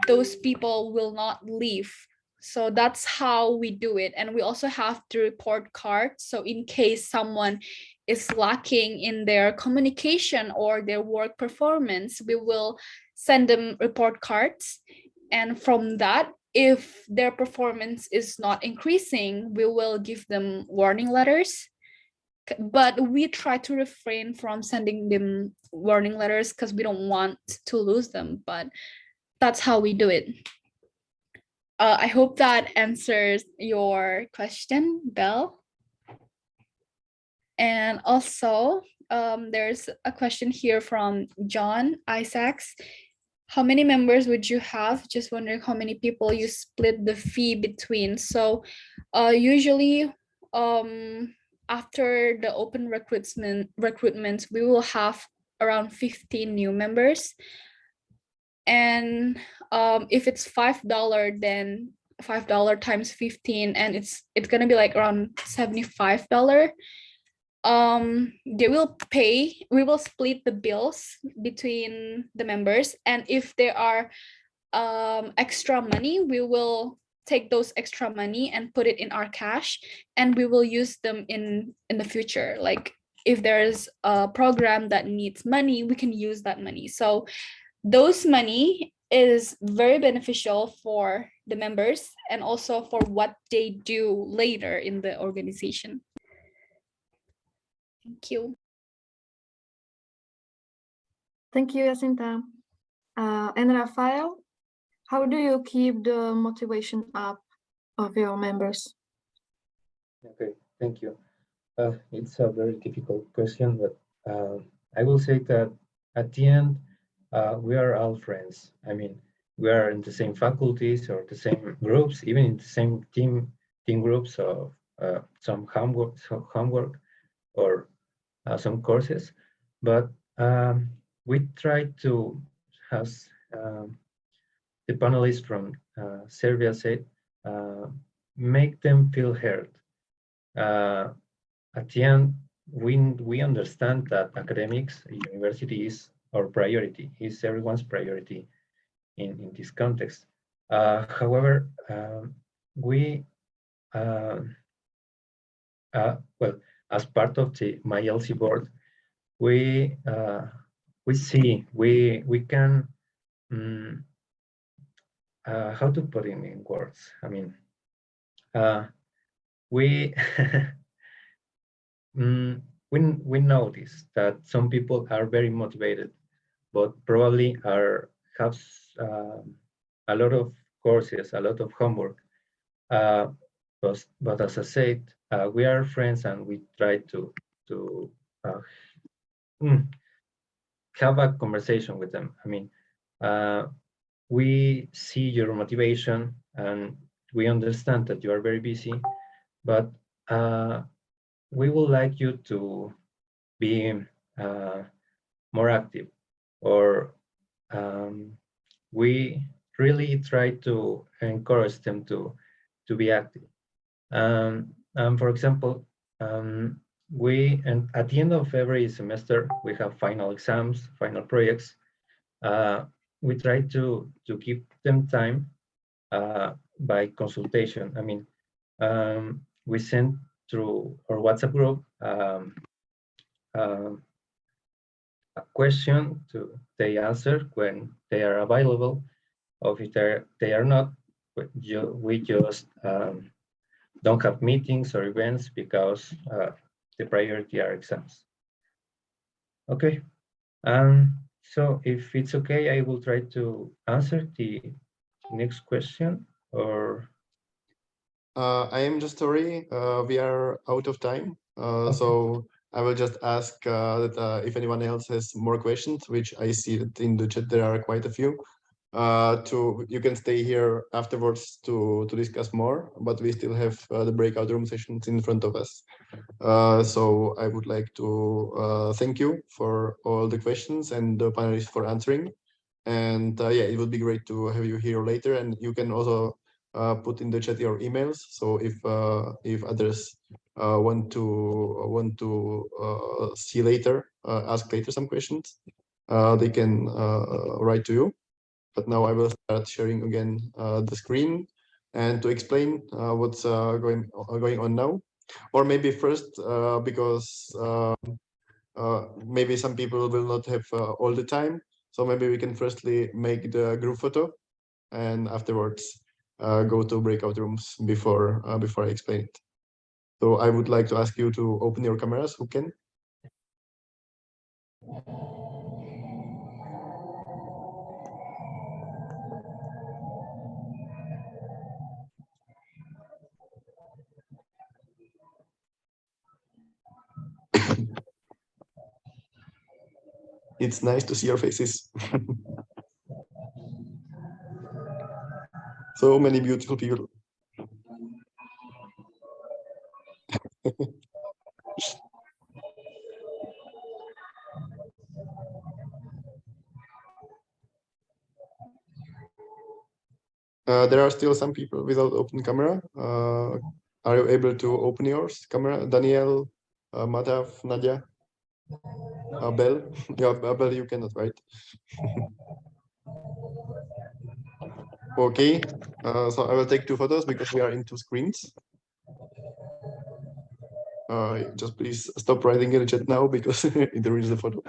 those people will not leave. So that's how we do it. And we also have the report card. So in case someone is lacking in their communication or their work performance, we will send them report cards. And from that, if their performance is not increasing, we will give them warning letters. But we try to refrain from sending them warning letters because we don't want to lose them. But that's how we do it. I hope that answers your question, Belle. And also, there's a question here from John Isaacs. How many members would you have? Just wondering how many people you split the fee between. So usually after the open recruitment, we will have around 15 new members. And if it's $5, then $5 times 15, and it's gonna be like around $75. they will pay, we will split the bills between the members, and if there are extra money, we will take those extra money and put it in our cash, and we will use them in the future. Like if there's a program that needs money, we can use that money. So those money is very beneficial for the members and also for what they do later in the organization. Thank you. Thank you, Yaasinta. And Rafael, how do you keep the motivation up of your members? Okay, thank you. It's a very difficult question, but I will say that at the end, we are all friends. I mean, we are in the same faculties or the same groups, even in the same team groups of some homework or some courses. But we try to, as the panelists from Serbia said, make them feel heard. At the end, we understand that academics, university is our priority, is everyone's priority in this context. However, we, well, as part of my LC board, we see, we can, how to put it in words? I mean, we we notice that some people are very motivated, but probably have a lot of courses, a lot of homework. But as I said, we are friends and we try to have a conversation with them. I mean, we see your motivation and we understand that you are very busy, but we would like you to be more active, or we really try to encourage them to be active. For example, and at the end of every semester, we have final exams, final projects. We try to give them time by consultation. I mean, we send through our WhatsApp group a question to they answer when they are available, or if they are not, we just don't have meetings or events because the priority are exams. Okay, so if it's okay, I will try to answer the next question, or I am just sorry, we are out of time. Okay. So I will just ask that if anyone else has more questions, which I see that in the chat there are quite a few. You can stay here afterwards to discuss more, but we still have the breakout room sessions in front of us. So I would like to thank you for all the questions and the panelists for answering. And yeah, it would be great to have you here later, and you can also put in the chat your emails. So if others want to see later, ask later some questions, they can write to you. But now I will start sharing again the screen and to explain what's going on now. Or maybe first, because maybe some people will not have all the time. So maybe we can firstly make the group photo and afterwards go to breakout rooms before I explain it. So I would like to ask you to open your cameras, who can? It's nice to see your faces. So many beautiful people. There are still some people without open camera. Are you able to open yours camera, Daniel, Madhav, Nadia, Bell. Yeah, Bell, you cannot, right? Okay, so I will take 2 photos because we are in 2 screens. Just please stop writing in the chat now because it ruins the photo.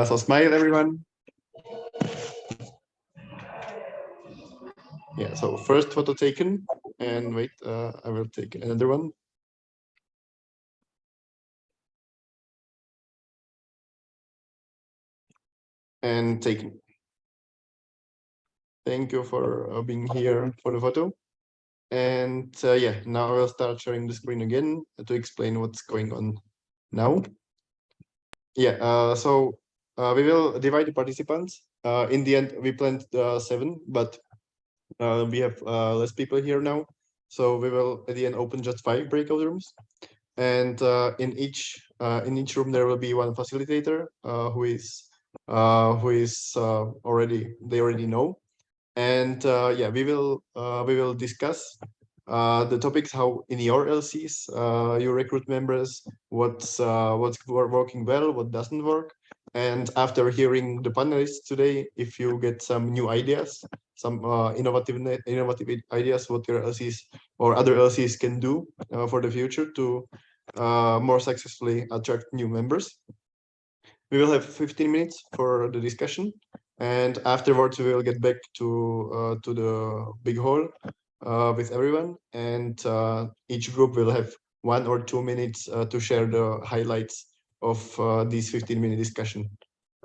So smile, everyone. Yeah, so first photo taken, and wait, I will take another one. And taken. Thank you for being here for the photo. And yeah, now I will start sharing the screen again to explain what's going on now. Yeah, so we will divide the participants. In the end, we planned 7, but we have less people here now. So we will at the end open just 5 breakout rooms. And in each room there will be one facilitator who they already know. And yeah, we will discuss the topics, how in your LCs you recruit members, what's working well, what doesn't work. And after hearing the panelists today, if you get some new ideas, some innovative ideas, what your LCs or other LCs can do for the future to more successfully attract new members. We will have 15 minutes for the discussion, and afterwards we will get back to the big hall with everyone, and each group will have 1 or 2 minutes to share the highlights of this 15-minute discussion.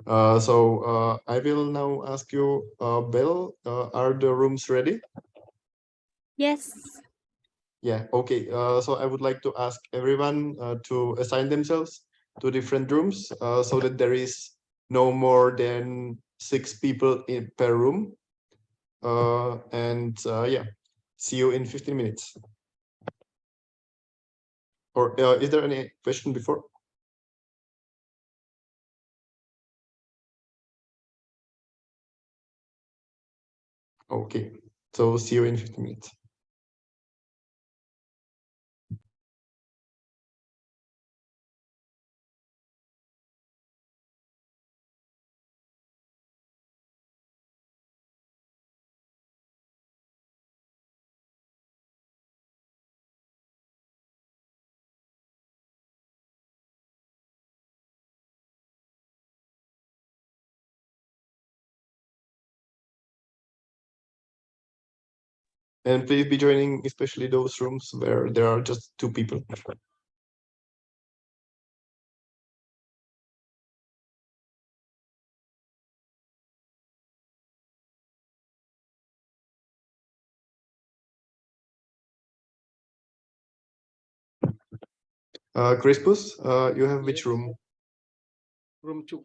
So I will now ask you, Belle, are the rooms ready? Yes. Yeah, okay. So I would like to ask everyone to assign themselves to different rooms so that there is no more than 6 people per room. And yeah, see you in 15 minutes. Or is there any question before? Okay, so see you in 15 minutes. And please be joining, especially those rooms where there are just 2 people. Crispus, you have which room? Room 2.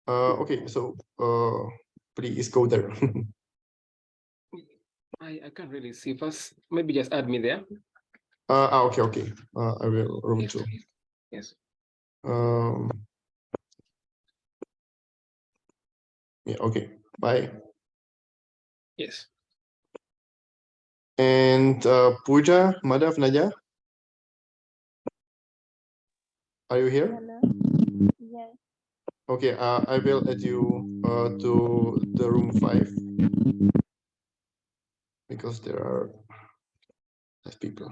Okay, so please go there. I can't really see first. Maybe just add me there. Okay. I will room Yes, 2. please. Yes. Yeah, okay. Bye. Yes. And Pooja, Madhav, Nadia, are you here? Hello. Yes. Okay, I will add you to the room 5 because there are less people.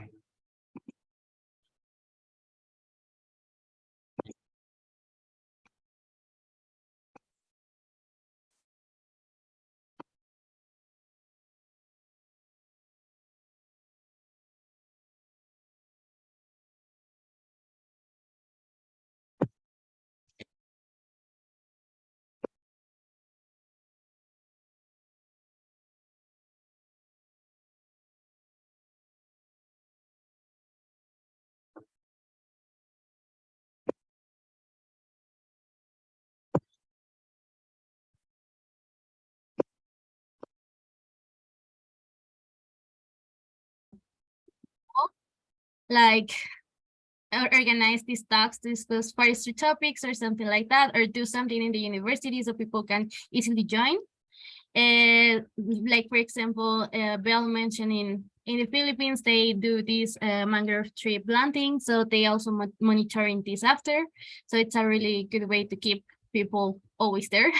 Like organize these talks to discuss forestry topics or something like that, or do something in the university so people can easily join. Like for example, Belle mentioned in the Philippines, they do this mangrove tree planting, so they also monitoring this after. So it's a really good way to keep people always there.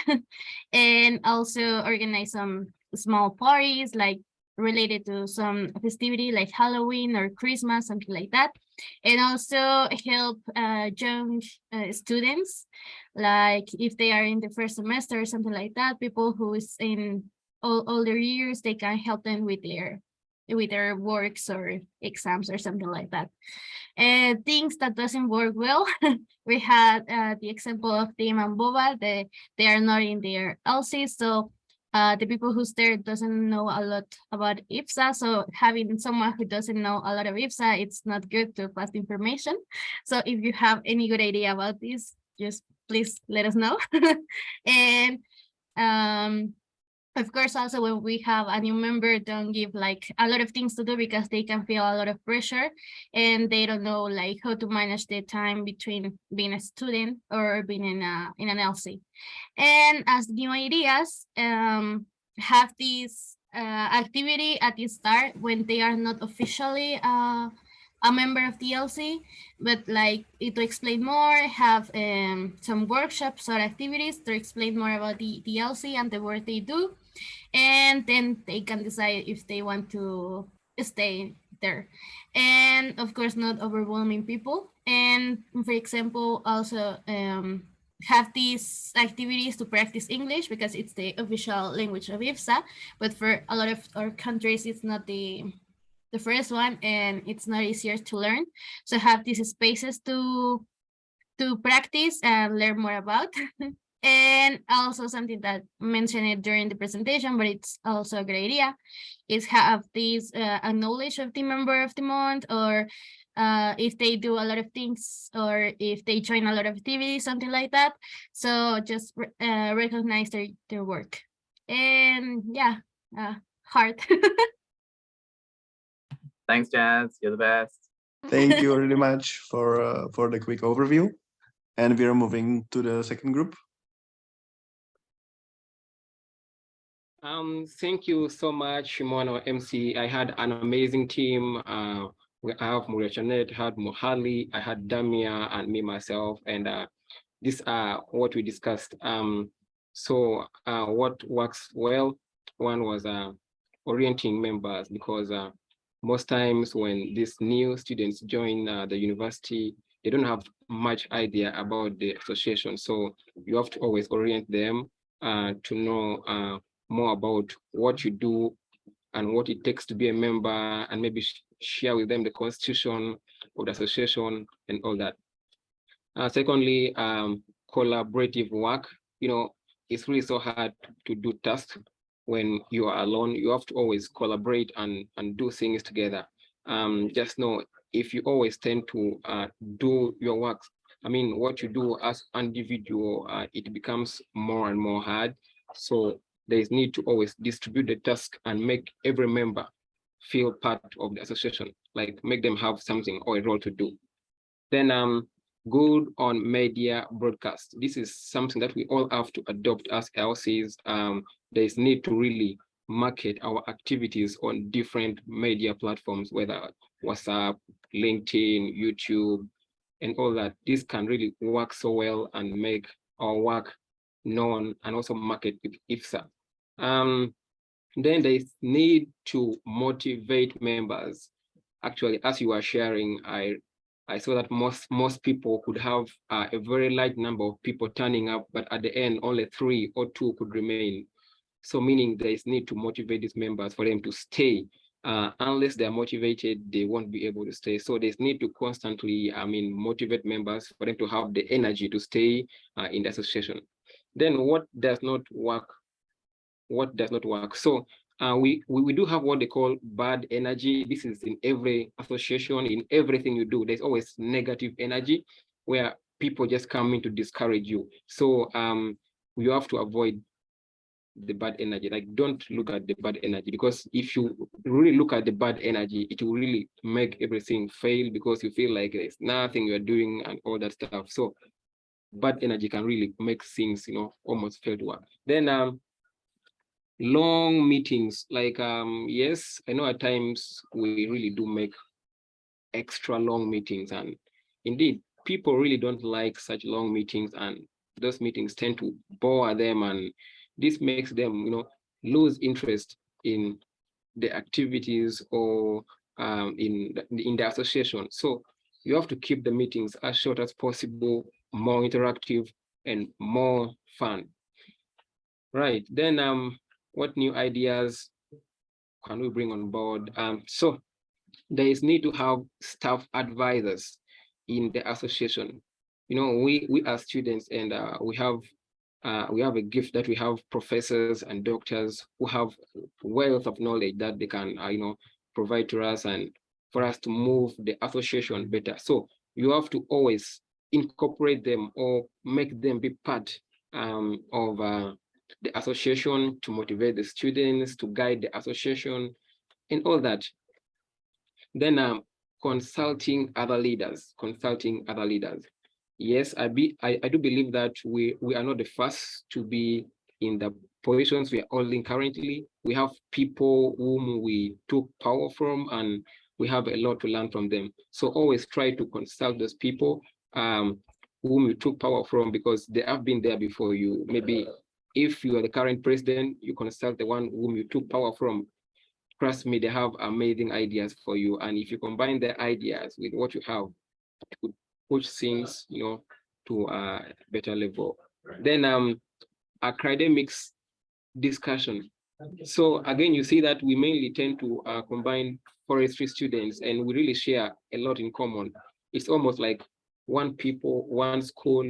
And also organize some small parties like related to some festivity like Halloween or Christmas, something like that. And also help young students, like if they are in the first semester or something like that, people who is in older years, they can help them with their works or exams or something like that. And things that doesn't work well, we had the example of Tim and Boba, they are not in their LC, so the people who's there doesn't know a lot about IFSA, so having someone who doesn't know a lot of IFSA, it's not good to pass the information. So if you have any good idea about this, just please let us know. And of course, also when we have a new member, don't give like a lot of things to do because they can feel a lot of pressure and they don't know like how to manage the time between being a student or being in an LC. And as new ideas, have this activity at the start when they are not officially a member of the LC, but like to explain more, have some workshops or activities to explain more about the LC and the work they do. And then they can decide if they want to stay there. And of course, not overwhelming people. And for example, also have these activities to practice English because it's the official language of IFSA, but for a lot of our countries, it's not the first one and it's not easier to learn. So have these spaces to practice and learn more about. And also something that mentioned it during the presentation, but it's also a great idea, is have these acknowledge of the member of the month, or if they do a lot of things, or if they join a lot of activities, something like that. So just recognize their work. And yeah, heart. Thanks, Jazz. You're the best. Thank you really much for the quick overview. And we are moving to the second group. Thank you so much, Shimon, MC. I had an amazing team. We have Maria Janet, had Muhali, I had Damia, and me myself, and these are what we discussed. So what works well, one was orienting members, because most times when these new students join the university, they don't have much idea about the association. So you have to always orient them to know more about what you do and what it takes to be a member, and maybe share with them the constitution of the association and all that. Secondly, collaborative work. You know, it's really so hard to do tasks when you are alone. You have to always collaborate and do things together. Just know, if you always tend to do your work, I mean, what you do as an individual, it becomes more and more hard. So there is need to always distribute the task and make every member feel part of the association, like make them have something or a role to do. Then good on media broadcast. This is something that we all have to adopt as LCs. There is need to really market our activities on different media platforms, whether WhatsApp, LinkedIn, YouTube, and all that. This can really work so well and make our work known and also market with IFSA. Then there is need to motivate members. Actually, as you are sharing, I saw that most people could have a very large number of people turning up, but at the end, only 3 or 2 could remain. So meaning there is need to motivate these members for them to stay. Unless they are motivated, they won't be able to stay. So there's need to constantly, motivate members for them to have the energy to stay in the association. Then what does not work? What does not work? So we do have what they call bad energy. This is in every association, in everything you do. There's always negative energy where people just come in to discourage you. So you have to avoid the bad energy. Like, don't look at the bad energy, because if you really look at the bad energy, it will really make everything fail, because you feel like there's nothing you're doing and all that stuff. So bad energy can really make things, almost fail to work. Then long meetings. Like, yes, I know at times we really do make extra long meetings, and indeed, people really don't like such long meetings, and those meetings tend to bore them, and this makes them, lose interest in the activities or in the association. So you have to keep the meetings as short as possible, more interactive, and more fun. Right, then what new ideas can we bring on board? So there is need to have staff advisors in the association. We are students, and we have a gift that we have professors and doctors who have wealth of knowledge that they can provide to us, and for us to move the association better. So you have to always incorporate them or make them be part of the association, to motivate the students, to guide the association, and all that. Then consulting other leaders. Yes, I do believe that we are not the first to be in the positions we are holding currently. We have people whom we took power from, and we have a lot to learn from them. So always try to consult those people whom you took power from, because they have been there before you. Maybe if you are the current president, you consult the one whom you took power from. Trust me, they have amazing ideas for you. And if you combine their ideas with what you have, it could push things, to a better level. Then academics discussion. So again, you see that we mainly tend to combine forestry students, and we really share a lot in common. It's almost like one people, one school,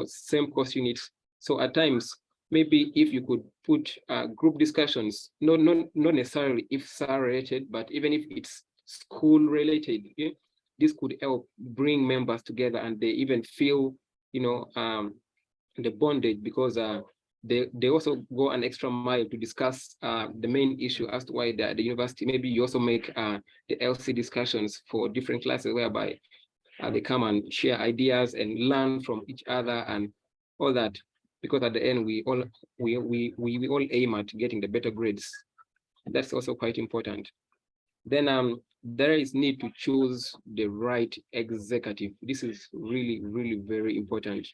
same course units. So at times, maybe if you could put group discussions, not necessarily IFSA related, but even if it's school related, this could help bring members together, and they even feel, the bondage, because they also go an extra mile to discuss the main issue as to why the university. Maybe you also make the LC discussions for different classes, whereby they come and share ideas and learn from each other and all that. Because at the end, we all aim at getting the better grades. That's also quite important. Then there is need to choose the right executive. This is really, really very important.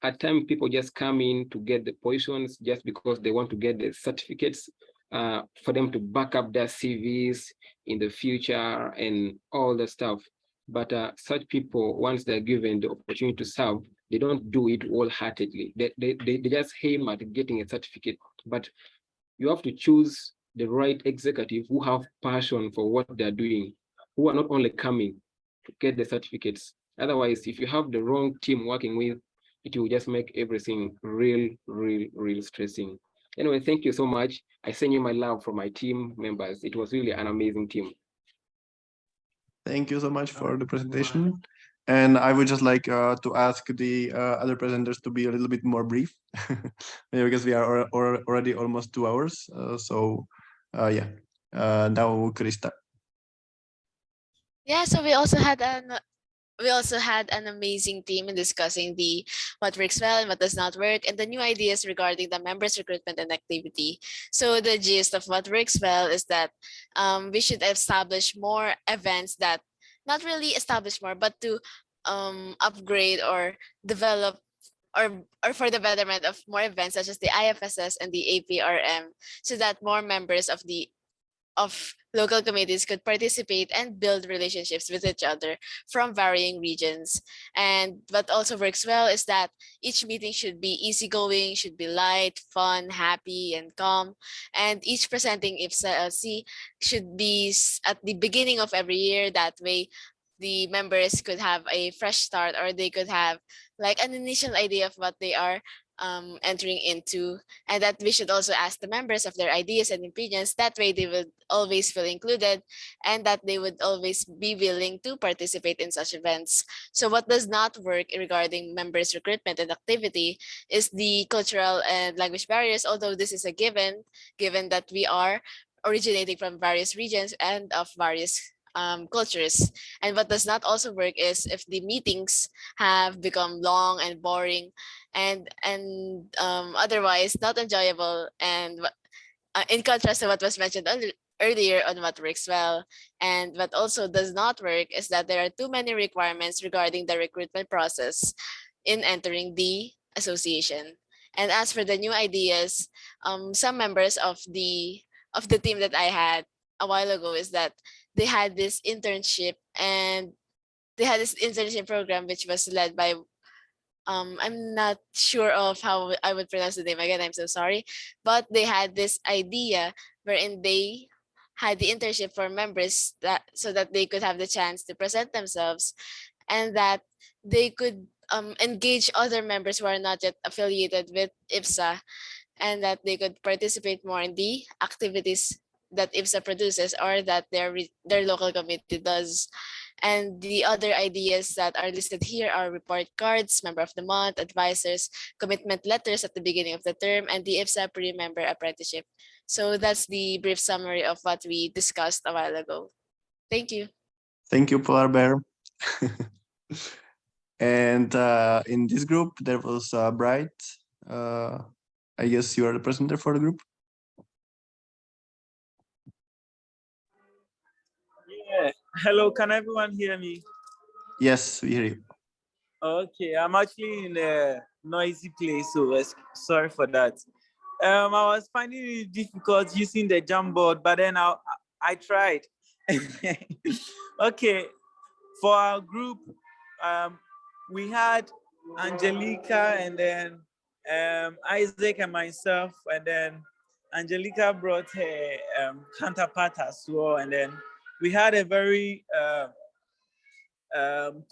At times people just come in to get the positions just because they want to get the certificates for them to back up their CVs in the future and all the stuff. But such people, once they're given the opportunity to serve, they don't do it wholeheartedly. They just aim at getting a certificate. But you have to choose the right executive who have passion for what they're doing, who are not only coming to get the certificates. Otherwise, if you have the wrong team working with, it will just make everything real stressing. Anyway, thank you so much. I send you my love from my team members. It was really an amazing team. Thank you so much for the presentation. And I would just like to ask the other presenters to be a little bit more brief, because we are already almost 2 hours. Yeah, now Krista. Yeah, so we also had an amazing team in discussing what works well and what does not work, and the new ideas regarding the members recruitment and activity. So the gist of what works well is that we should establish more events, that not really establish more, but to upgrade or develop or for the betterment of more events such as the IFSS and the APRM, so that more members of local committees could participate and build relationships with each other from varying regions. And what also works well is that each meeting should be easygoing, should be light, fun, happy, and calm. And each presenting IFSA LC should be at the beginning of every year. That way, the members could have a fresh start, or they could have like an initial idea of what they are entering into, and that we should also ask the members of their ideas and opinions. That way they will always feel included, and that they would always be willing to participate in such events. So what does not work regarding members recruitment and activity is the cultural and language barriers, although this is a given that we are originating from various regions and of various cultures. And what does not also work is if the meetings have become long and boring, and otherwise not enjoyable. And in contrast to what was mentioned earlier on what works well and what also does not work is that there are too many requirements regarding the recruitment process in entering the association. And as for the new ideas, some members of the team that I had a while ago is that they had this internship program which was led by I'm not sure of how I would pronounce the name again, I'm so sorry, but they had this idea wherein they had the internship for members that so that they could have the chance to present themselves and that they could engage other members who are not yet affiliated with IFSA and that they could participate more in the activities that IFSA produces or that their local committee does. And the other ideas that are listed here are report cards, member of the month, advisors, commitment letters at the beginning of the term, and the IFSA pre-member apprenticeship. So that's the brief summary of what we discussed a while ago. Thank you. Thank you, Polar Bear. And in this group, there was Bright. I guess you are the presenter for the group. Yeah. Hello, can everyone hear me? Yes, we hear you. Okay, I'm actually in a noisy place, so sorry for that. I was finding it difficult using the Jamboard, but then I tried. Okay, for our group, we had Andželika and then Isaac and myself, and then Andželika brought her counterpart as well, and then we had a very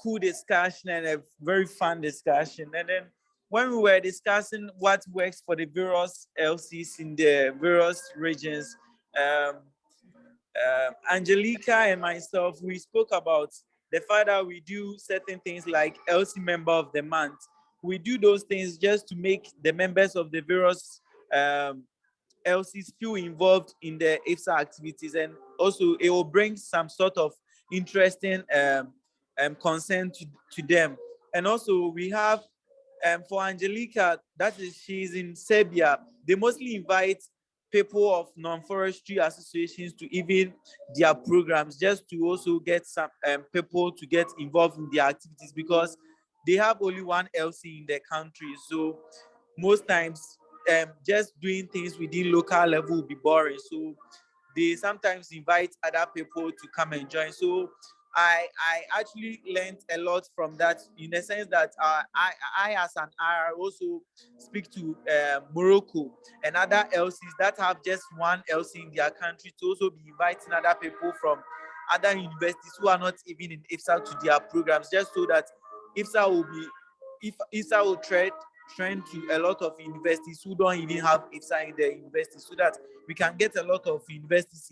cool discussion and a very fun discussion. And then when we were discussing what works for the various LCs in the various regions, Andželika and myself, we spoke about the fact that we do certain things like LC member of the month. We do those things just to make the members of the various LCs feel involved in the IFSA activities, and also it will bring some sort of interesting consent to them. And also we have for Andželika, she's in Serbia, they mostly invite people of non-forestry associations to even their programs, just to also get some people to get involved in their activities, because they have only one LC in the country. So most times just doing things within local level will be boring. So they sometimes invite other people to come and join. So I actually learned a lot from that, in the sense that I as an IR also speak to Morocco and other LCs that have just one LC in their country, to also be inviting other people from other universities who are not even in IFSA to their programs, just so that IFSA will trend to a lot of universities who don't even have IFSA in their universities, so that we can get a lot of universities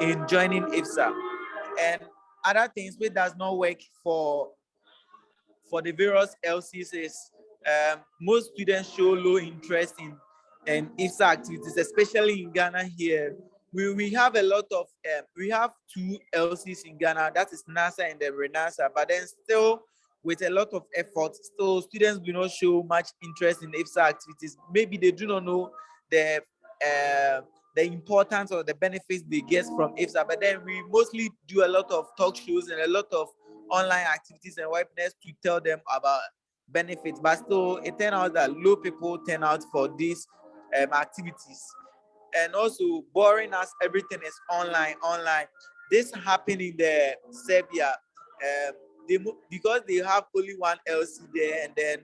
in joining IFSA. And other things which does not work for the various LCs is most students show low interest in IFSA activities, especially in Ghana here. We have a lot of, we have 2 LCs in Ghana, that is NASA and the RENASA, but then still with a lot of effort, still students do not show much interest in IFSA activities. Maybe they do not know the importance or the benefits they get from IFSA, but then we mostly do a lot of talk shows and a lot of online activities and webinars to tell them about benefits, but still it turns out that low people turn out for these activities. And also boring as everything is online. This happened in the Serbia, because they have only one LC there, and then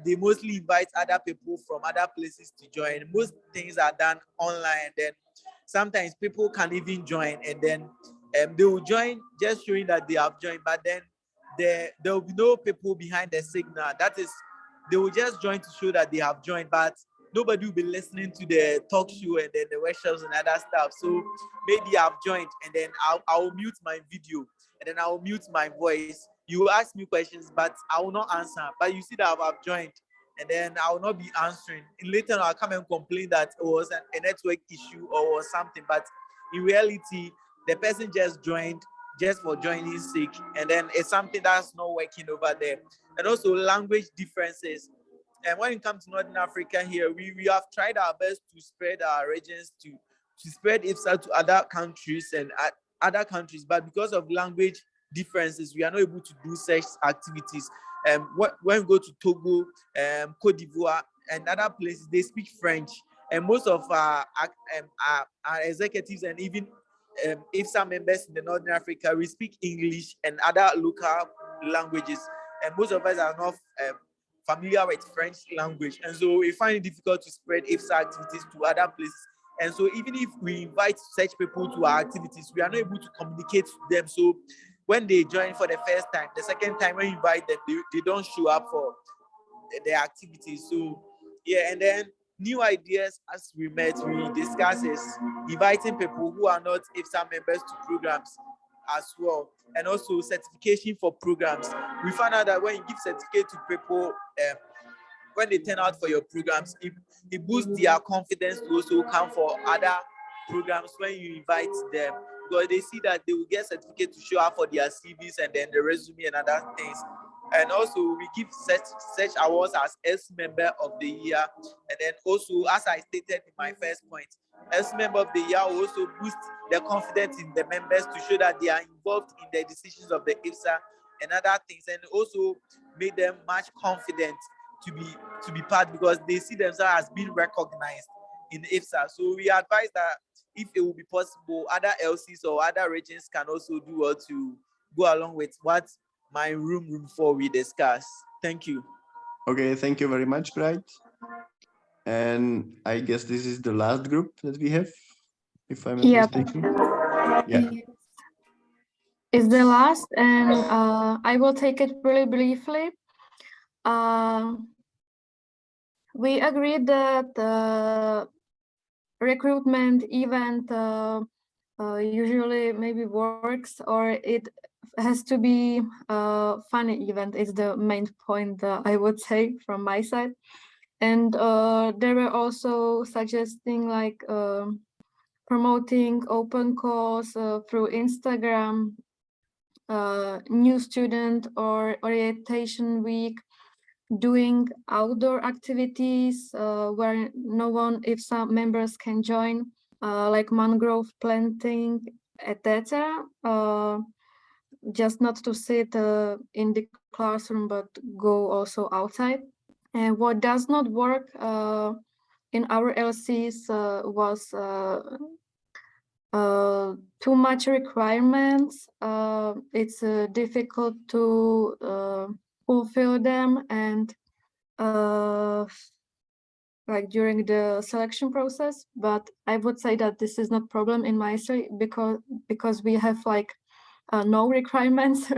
they mostly invite other people from other places to join. Most things are done online, and then sometimes people can even join, and then they will join just showing that they have joined, but then there will be no people behind the signal. That is, they will just join to show that they have joined, but nobody will be listening to the talk show and then the workshops and other stuff. So maybe I've joined, and then I'll mute my video, and then I'll mute my voice. You will ask me questions, but I will not answer. But you see that I've joined, and then I will not be answering. And later on, I'll come and complain that it was a network issue or something. But in reality, the person just joined just for joining sake, and then it's something that's not working over there. And also language differences. And when it comes to Northern Africa here, we have tried our best to spread our regions, to spread IFSA to other countries and other countries, but because of language differences, we are not able to do such activities. When we go to Togo, Cote d'Ivoire, and other places, they speak French, and most of our executives and even IFSA members in the Northern Africa, we speak English and other local languages, and most of us are not familiar with French language, and so we find it difficult to spread IFSA activities to other places. And so even if we invite such people to our activities, we are not able to communicate to them. So when they join for the first time, the second time when you invite them, they don't show up for the activities. So yeah, and then new ideas as we discuss is inviting people who are not IFSA members to programs as well, and also certification for programs. We found out that when you give certificate to people, when they turn out for your programs, it boosts their confidence to also come for other programs when you invite them, because they see that they will get certificate to show up for their CVs and then the resume and other things. And also we give such awards as S Member of the Year, and then also, as I stated in my first point, S Member of the Year will also boost the confidence in the members to show that they are involved in the decisions of the IFSA and other things, and also make them much confident to be part, because they see themselves as being recognized in IFSA. So we advise that if it will be possible, other LCs or other regions can also do well to go along with what my room 4 we discuss. Thank you. Okay, thank you very much, Bright. And I guess this is the last group that we have, if I'm not mistaken. Yeah. It's the last, and I will take it really briefly. We agreed that the recruitment event usually maybe works, or it has to be a funny event is the main point, I would say, from my side. And they were also suggesting like promoting open calls through Instagram, new student or orientation week, doing outdoor activities where no one, if some members can join, like mangrove planting, etc. Just not to sit in the classroom, but go also outside. And what does not work in our LCs was too much requirements. It's difficult to fulfill them, and like during the selection process. But I would say that this is not problem in my side, because we have like no requirements.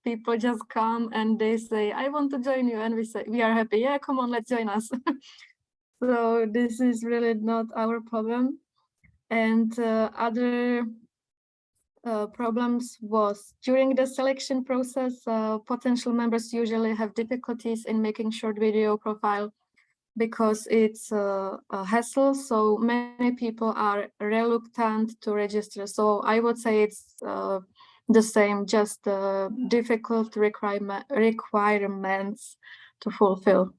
People just come and they say, I want to join you, and we say, we are happy, yeah, come on, let's join us. So this is really not our problem. And other problems was during the selection process, potential members usually have difficulties in making short video profile because it's a hassle. So many people are reluctant to register. So I would say it's the same, just difficult requirements to fulfill.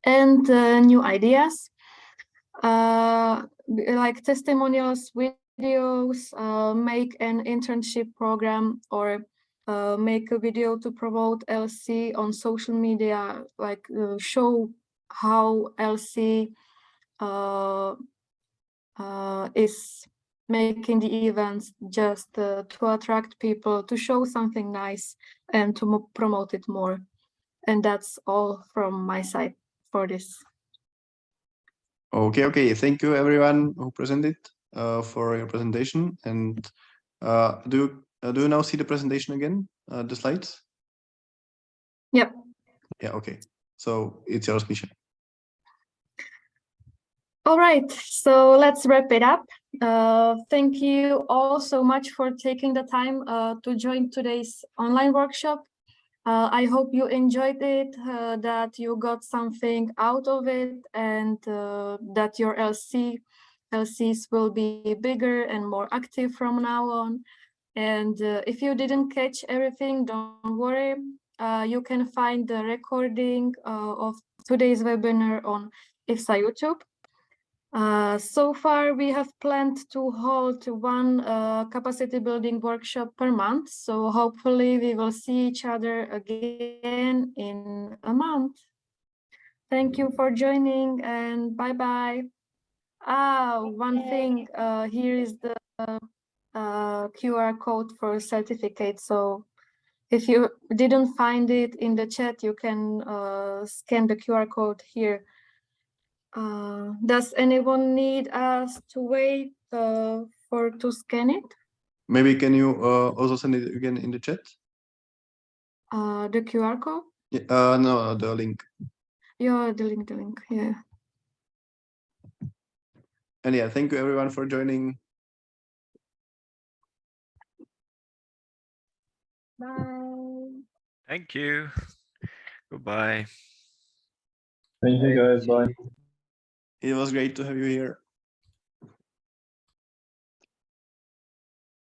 And new ideas, like testimonials, videos, make an internship program, or make a video to promote LC on social media, like show how LC is making the events, just to attract people, to show something nice and to promote it more. And that's all from my side for this. Okay. Thank you everyone who presented for your presentation. And do you now see the presentation again, the slides? Yep. Yeah, okay. So it's yours, Misha. All right, so let's wrap it up. Thank you all so much for taking the time to join today's online workshop. I hope you enjoyed it, that you got something out of it, and that your LCs will be bigger and more active from now on. And if you didn't catch everything, don't worry. You can find the recording of today's webinar on IFSA YouTube. So far, we have planned to hold one capacity building workshop per month. So hopefully we will see each other again in a month. Thank you for joining and bye-bye. One thing, here is the QR code for certificate. So if you didn't find it in the chat, you can scan the QR code here. Does anyone need us to wait to scan it? Maybe can you also send it again in the chat? The QR code? Yeah, no, the link. Yeah, the link, yeah. And yeah, thank you everyone for joining. Bye. Thank you. Goodbye. Thank you guys. Bye. It was great to have you here.